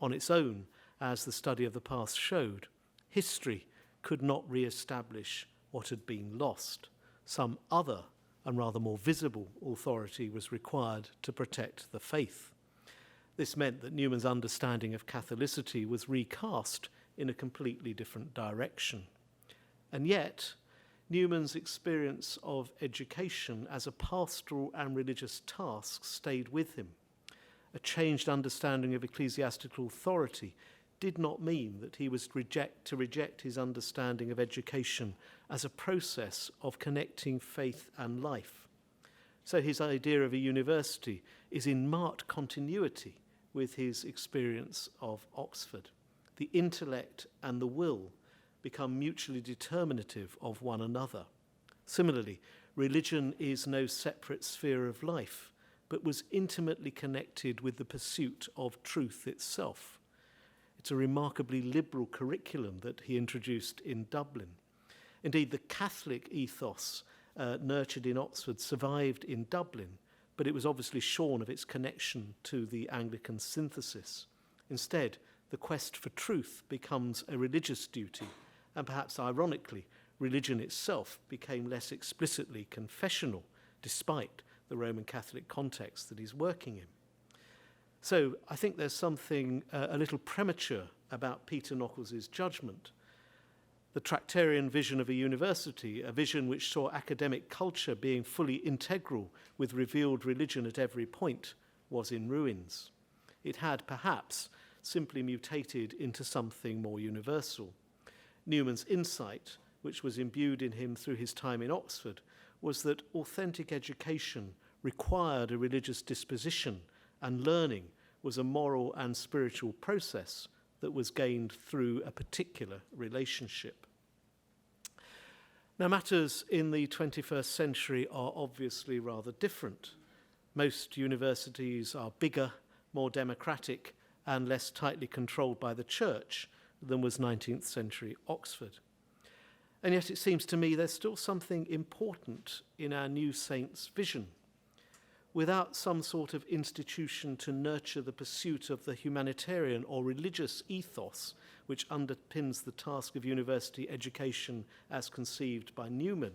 On its own, as the study of the past showed, history could not re-establish what had been lost. Some other and rather more visible authority was required to protect the faith. This meant that Newman's understanding of Catholicity was recast in a completely different direction. And yet, Newman's experience of education as a pastoral and religious task stayed with him. A changed understanding of ecclesiastical authority did not mean that he was to reject his understanding of education as a process of connecting faith and life. So his idea of a university is in marked continuity with his experience of Oxford. The intellect and the will become mutually determinative of one another. Similarly, religion is no separate sphere of life, but was intimately connected with the pursuit of truth itself. It's a remarkably liberal curriculum that he introduced in Dublin. Indeed, the Catholic ethos nurtured in Oxford survived in Dublin, but it was obviously shorn of its connection to the Anglican synthesis. Instead, the quest for truth becomes a religious duty, and perhaps ironically, religion itself became less explicitly confessional, despite the Roman Catholic context that he's working in. So I think there's something a little premature about Peter Knockles's judgment. The Tractarian vision of a university, a vision which saw academic culture being fully integral with revealed religion at every point, was in ruins. It had perhaps simply mutated into something more universal. Newman's insight, which was imbued in him through his time in Oxford, was that authentic education required a religious disposition, and learning was a moral and spiritual process that was gained through a particular relationship. Now, matters in the 21st century are obviously rather different. Most universities are bigger, more democratic, and less tightly controlled by the church than was 19th century Oxford. And yet it seems to me there's still something important in our new saint's vision. Without some sort of institution to nurture the pursuit of the humanitarian or religious ethos which underpins the task of university education as conceived by Newman,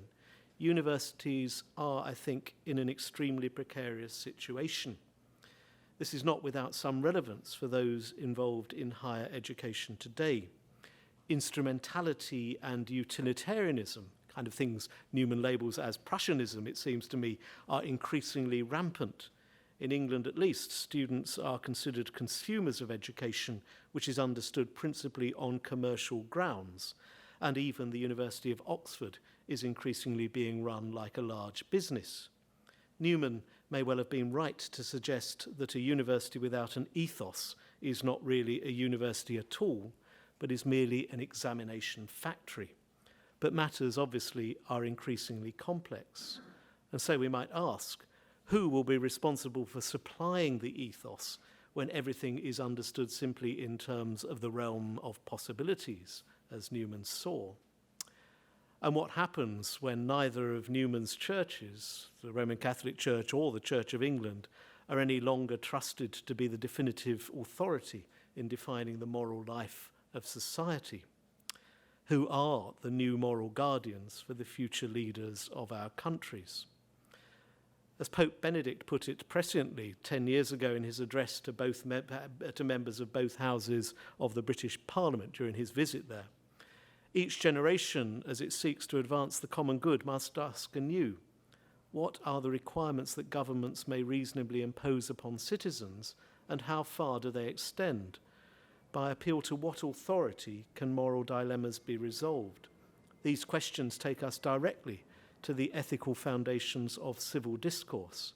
universities are, I think, in an extremely precarious situation. This is not without some relevance for those involved in higher education today. Instrumentality and utilitarianism, kind of things Newman labels as Prussianism, it seems to me, are increasingly rampant. In England, at least, students are considered consumers of education, which is understood principally on commercial grounds. And even the University of Oxford is increasingly being run like a large business. Newman may well have been right to suggest that a university without an ethos is not really a university at all, but is merely an examination factory. But matters, obviously, are increasingly complex. And so we might ask, who will be responsible for supplying the ethos when everything is understood simply in terms of the realm of possibilities, as Newman saw? And what happens when neither of Newman's churches, the Roman Catholic Church or the Church of England, are any longer trusted to be the definitive authority in defining the moral life of society? Who are the new moral guardians for the future leaders of our countries? As Pope Benedict put it presciently 10 years ago in his address to members of both houses of the British Parliament during his visit there, each generation, as it seeks to advance the common good, must ask anew, what are the requirements that governments may reasonably impose upon citizens, and how far do they extend? By appeal to what authority can moral dilemmas be resolved? These questions take us directly to the ethical foundations of civil discourse.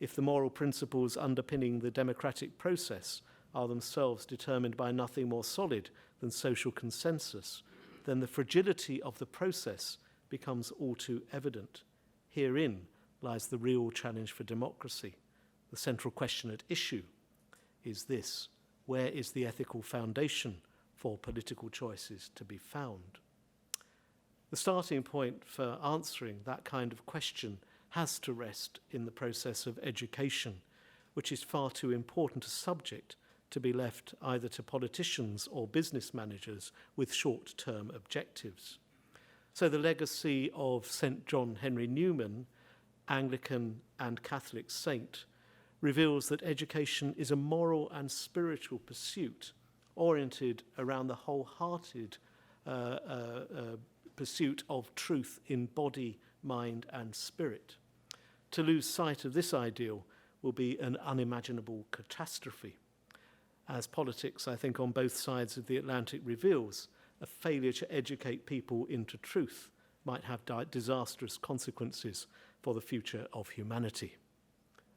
If the moral principles underpinning the democratic process are themselves determined by nothing more solid than social consensus, then the fragility of the process becomes all too evident. Herein lies the real challenge for democracy. The central question at issue is this: where is the ethical foundation for political choices to be found? The starting point for answering that kind of question has to rest in the process of education, which is far too important a subject to be left either to politicians or business managers with short-term objectives. So the legacy of St. John Henry Newman, Anglican and Catholic saint, reveals that education is a moral and spiritual pursuit oriented around the wholehearted pursuit of truth in body, mind, and spirit. To lose sight of this ideal will be an unimaginable catastrophe. As politics, I think, on both sides of the Atlantic reveals, a failure to educate people into truth might have disastrous consequences for the future of humanity.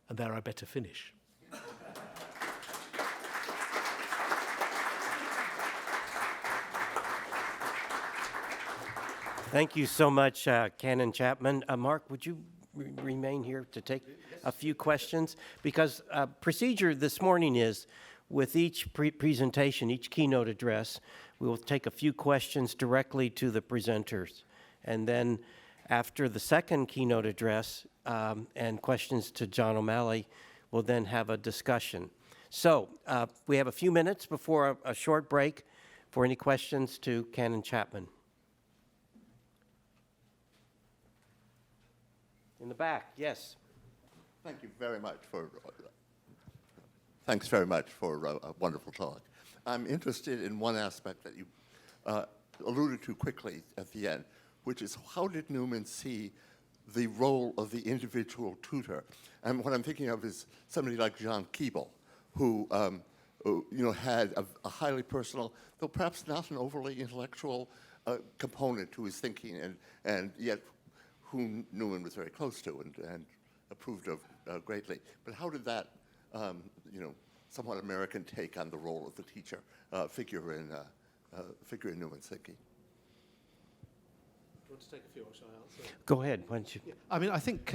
And there I better finish. Thank you so much, Canon Chapman. Mark, would you remain here to take a few questions? Because procedure this morning is, with each presentation, each keynote address, we will take a few questions directly to the presenters. And then after the second keynote address and questions to John O'Malley, we'll then have a discussion. So we have a few minutes before a short break for any questions to Canon Chapman. In the back, yes. Thank you very much for. Thanks very much for a wonderful talk. I'm interested in one aspect that you alluded to quickly at the end, which is how did Newman see the role of the individual tutor? And what I'm thinking of is somebody like John Keble, who had a highly personal, though perhaps not an overly intellectual component to his thinking, and yet whom Newman was very close to and approved of greatly. But how did that, somewhat American take on the role of the teacher figure in Newman's thinking? Do you want to take a few, or shall I answer? Go ahead. Why don't you? Yeah. I mean, I think,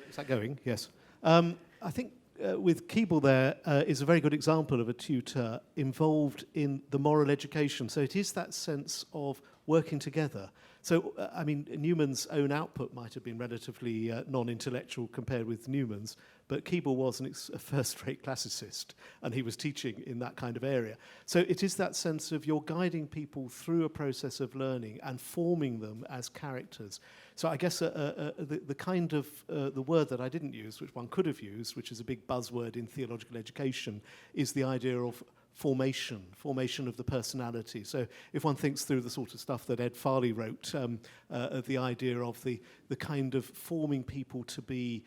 is that going? Yes. I think with Keble there is a very good example of a tutor involved in the moral education. So it is that sense of working together. So, I mean, Newman's own output might have been relatively non-intellectual compared with Newman's, but Keble was a first-rate classicist, and he was teaching in that kind of area. So it is that sense of you're guiding people through a process of learning and forming them as characters. So I guess the kind of, the word that I didn't use, which one could have used, which is a big buzzword in theological education, is the idea of formation of the personality. So if one thinks through the sort of stuff that Ed Farley wrote, the idea of the kind of forming people to be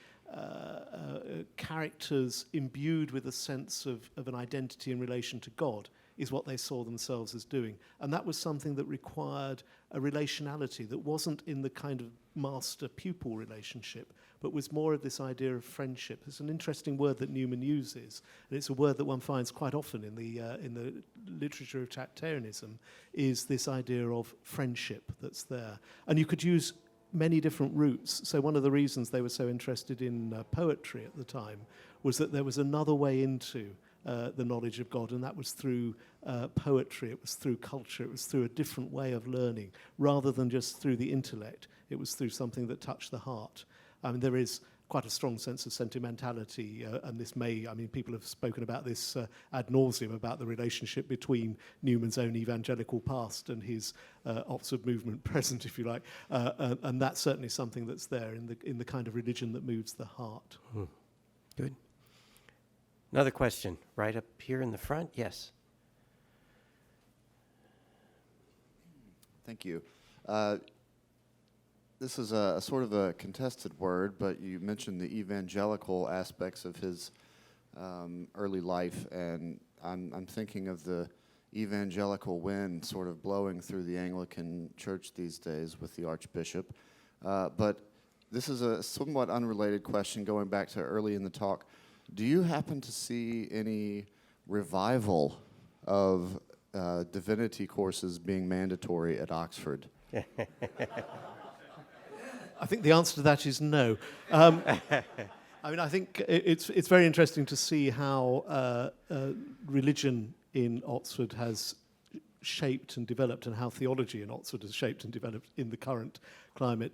characters imbued with a sense of an identity in relation to God is what they saw themselves as doing. And that was something that required a relationality that wasn't in the kind of master-pupil relationship, but was more of this idea of friendship. It's an interesting word that Newman uses, and it's a word that one finds quite often in the literature of Tractarianism, is this idea of friendship that's there. And you could use many different routes. So one of the reasons they were so interested in poetry at the time was that there was another way into the knowledge of God, and that was through poetry, it was through culture, it was through a different way of learning, rather than just through the intellect. It was through something that touched the heart. I mean, there is quite a strong sense of sentimentality, and this people have spoken about this ad nauseum, about the relationship between Newman's own evangelical past and his Oxford movement present, if you like, and that's certainly something that's there in the kind of religion that moves the heart. Good. Another question, right up here in the front. Yes. Thank you. This is a sort of a contested word, but you mentioned the evangelical aspects of his early life, and I'm thinking of the evangelical wind sort of blowing through the Anglican Church these days with the Archbishop. But this is a somewhat unrelated question going back to early in the talk. Do you happen to see any revival of divinity courses being mandatory at Oxford? I think the answer to that is no. I mean, I think it's very interesting to see how religion in Oxford has shaped and developed, and how theology in Oxford has shaped and developed in the current climate.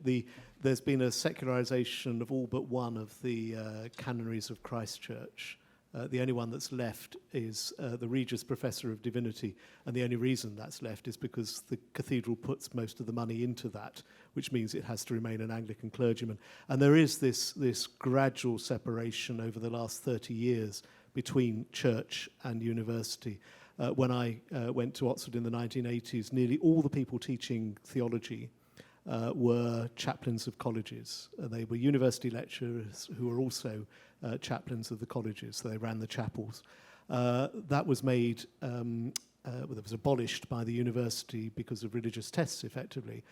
There's been a secularization of all but one of the canonries of Christ Church. The only one that's left is the Regius Professor of Divinity, and the only reason that's left is because the cathedral puts most of the money into that, which means it has to remain an Anglican clergyman. And there is this gradual separation over the last 30 years between church and university. When I went to Oxford in the 1980s, nearly all the people teaching theology were chaplains of colleges. They were university lecturers who were also chaplains of the colleges, so they ran the chapels. That was made, that was abolished by the university because of religious tests, effectively,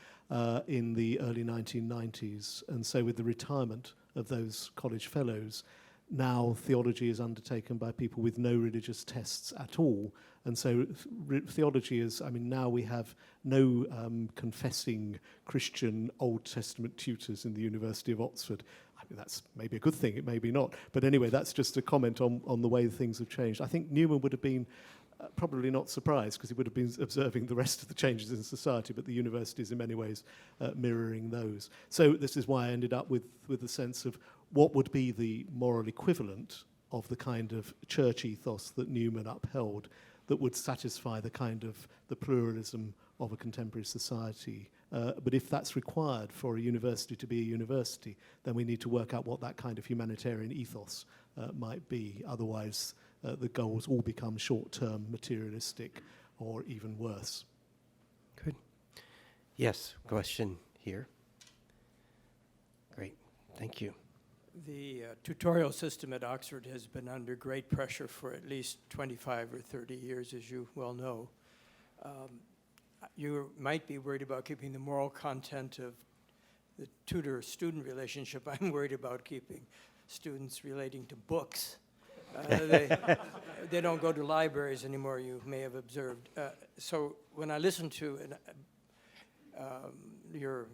in the early 1990s. And so with the retirement of those college fellows, now theology is undertaken by people with no religious tests at all. And so theology is, I mean, now we have no confessing Christian Old Testament tutors in the University of Oxford. I mean, that's maybe a good thing, it may be not. But anyway, that's just a comment on the way things have changed. I think Newman would have been probably not surprised, because he would have been observing the rest of the changes in society, but the university is in many ways mirroring those. So this is why I ended up with the sense of what would be the moral equivalent of the kind of church ethos that Newman upheld, that would satisfy the kind of the pluralism of a contemporary society But if that's required for a university to be a university, then we need to work out what that kind of humanitarian ethos might be. Otherwise, the goals all become short-term, materialistic, or even worse. Good. Yes, question here. Great, thank you. The tutorial system at Oxford has been under great pressure for at least 25 or 30 years, as you well know. You might be worried about keeping the moral content of the tutor-student relationship. I'm worried about keeping students relating to books. They don't go to libraries anymore, you may have observed. So when I listen to your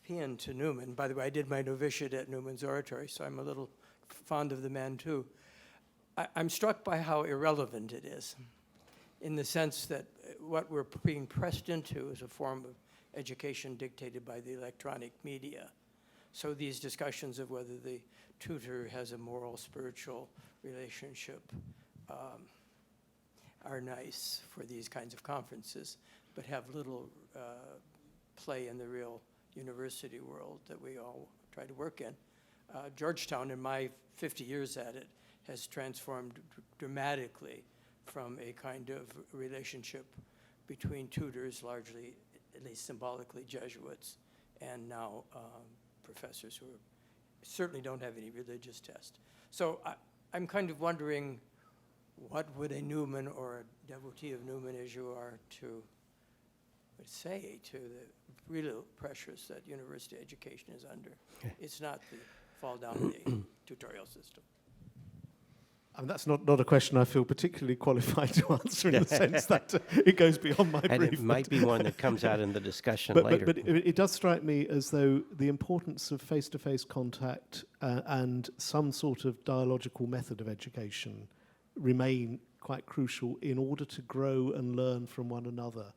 paean to Newman, by the way, I did my novitiate at Newman's oratory, so I'm a little fond of the man too. I'm struck by how irrelevant it is, in the sense that what we're being pressed into is a form of education dictated by the electronic media. So these discussions of whether the tutor has a moral, spiritual relationship are nice for these kinds of conferences, but have little play in the real university world that we all try to work in. Georgetown, in my 50 years at it, has transformed dramatically from a kind of relationship between tutors, largely, at least symbolically, Jesuits, and now professors who certainly don't have any religious test. So I'm kind of wondering, what would a Newman or a devotee of Newman, as you are, to say to the real pressures that university education is under? It's not the fall down the tutorial system. I mean, that's not a question I feel particularly qualified to answer in the sense that it goes beyond my And brief. it might be one that comes out in the discussion later. But it does strike me as though the importance of face-to-face contact and some sort of dialogical method of education remain quite crucial in order to grow and learn from one another.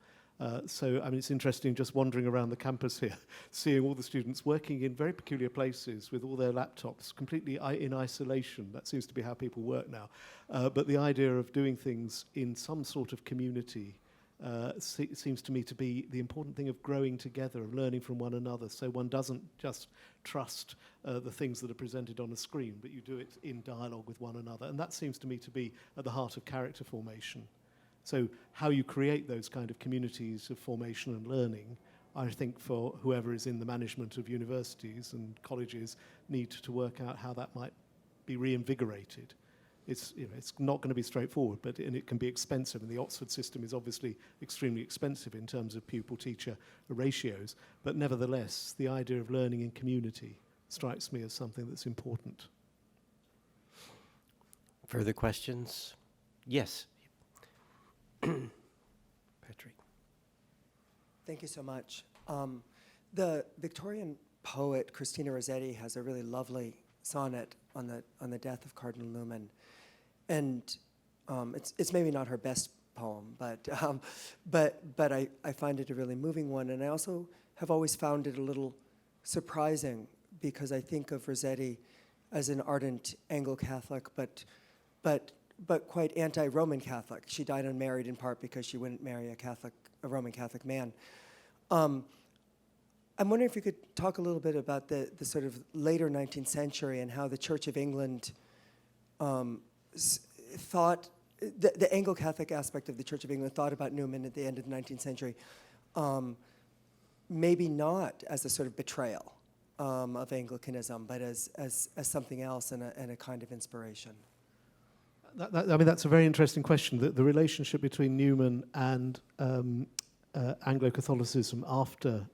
So, I mean, it's interesting just wandering around the campus here, seeing all the students working in very peculiar places with all their laptops, completely in isolation. That seems to be how people work now. But the idea of doing things in some sort of community seems to me to be the important thing of growing together, of learning from one another. So one doesn't just trust the things that are presented on a screen, but you do it in dialogue with one another. And that seems to me to be at the heart of character formation. So how you create those kind of communities of formation and learning, I think for whoever is in the management of universities and colleges need to work out how that might be reinvigorated. It's not going to be straightforward, and it can be expensive, and the Oxford system is obviously extremely expensive in terms of pupil-teacher ratios, but nevertheless, the idea of learning in community strikes me as something that's important. Further questions? Yes. Patrick. Thank you so much. The Victorian poet Christina Rossetti has a really lovely sonnet on the death of Cardinal Newman, and it's maybe not her best poem, but I find it a really moving one, and I also have always found it a little surprising because I think of Rossetti as an ardent Anglo-Catholic, but quite anti-Roman Catholic. She died unmarried in part because she wouldn't marry a Roman Catholic man. I'm wondering if you could talk a little bit about the sort of later 19th century and how the Church of England thought, the Anglo-Catholic aspect of the Church of England thought about Newman at the end of the 19th century, maybe not as a sort of betrayal of Anglicanism, but as something else and a kind of inspiration. I mean, that's a very interesting question. The relationship between Newman and Anglo-Catholicism after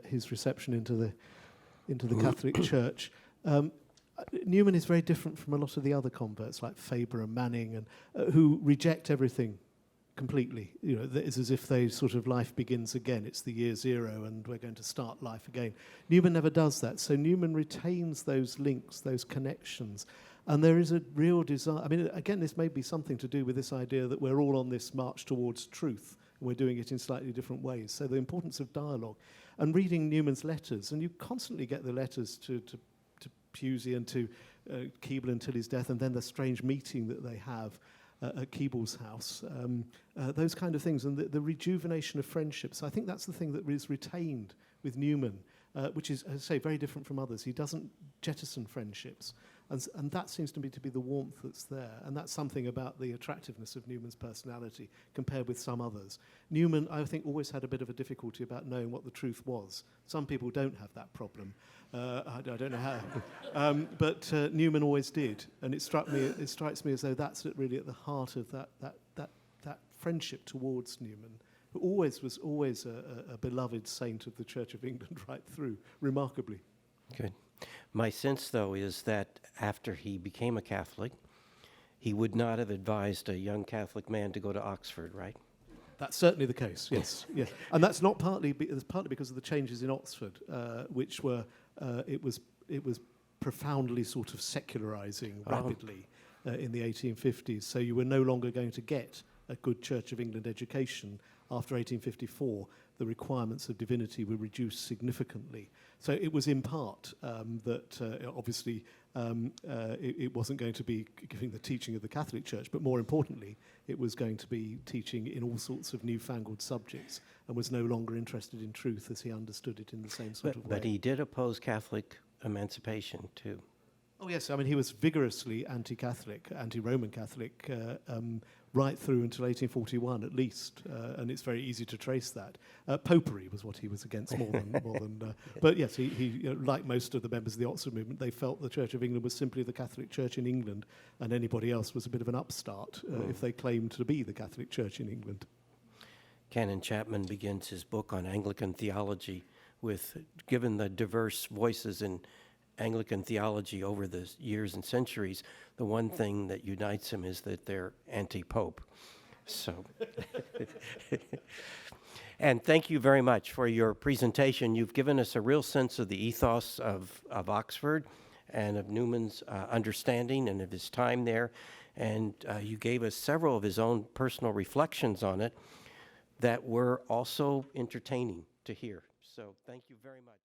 his reception into the Catholic Church. Newman is very different from a lot of the other converts, like Faber and Manning, and who reject everything completely. You know, it's as if they sort of life begins again. It's the year zero, and we're going to start life again. Newman never does that. So Newman retains those links, those connections. And there is a real desire. I mean, again, this may be something to do with this idea that we're all on this march towards truth, and we're doing it in slightly different ways. So the importance of dialogue. And reading Newman's letters, and you constantly get the letters to Pusey and to Keble until his death, and then the strange meeting that they have at Keble's house, those kind of things, and the rejuvenation of friendships. I think that's the thing that is retained with Newman, which is, as I say, very different from others. He doesn't jettison friendships. And that seems to me to be the warmth that's there. And that's something about the attractiveness of Newman's personality compared with some others. Newman, I think, always had a bit of a difficulty about knowing what the truth was. Some people don't have that problem. I don't know how. But Newman always did. And it strikes me as though that's really at the heart of that friendship towards Newman, who was always a beloved saint of the Church of England right through, remarkably. Good. My sense, though, is that after he became a Catholic, he would not have advised a young Catholic man to go to Oxford, right? That's certainly the case, yes. Yes. And that's not partly because of the changes in Oxford, which were, it was profoundly sort of secularizing rapidly in the 1850s. So you were no longer going to get a good Church of England education. After 1854, the requirements of divinity were reduced significantly. So it was in part that obviously it wasn't going to be giving the teaching of the Catholic Church, but more importantly, it was going to be teaching in all sorts of newfangled subjects and was no longer interested in truth as he understood it in the same sort of way. But he did oppose Catholic emancipation, too. Oh, yes. I mean, he was vigorously anti-Catholic, anti-Roman Catholic, right through until 1841, at least. And it's very easy to trace that. Popery was what he was against more than. But yes, he like most of the members of the Oxford movement, they felt the Church of England was simply the Catholic Church in England, and anybody else was a bit of an upstart if they claimed to be the Catholic Church in England. Canon Chapman begins his book on Anglican theology with, given the diverse voices in Anglican theology over the years and centuries, the one thing that unites them is that they're anti-pope. So, and thank you very much for your presentation. You've given us a real sense of the ethos of Oxford and of Newman's understanding and of his time there. And you gave us several of his own personal reflections on it that were also entertaining to hear. So thank you very much.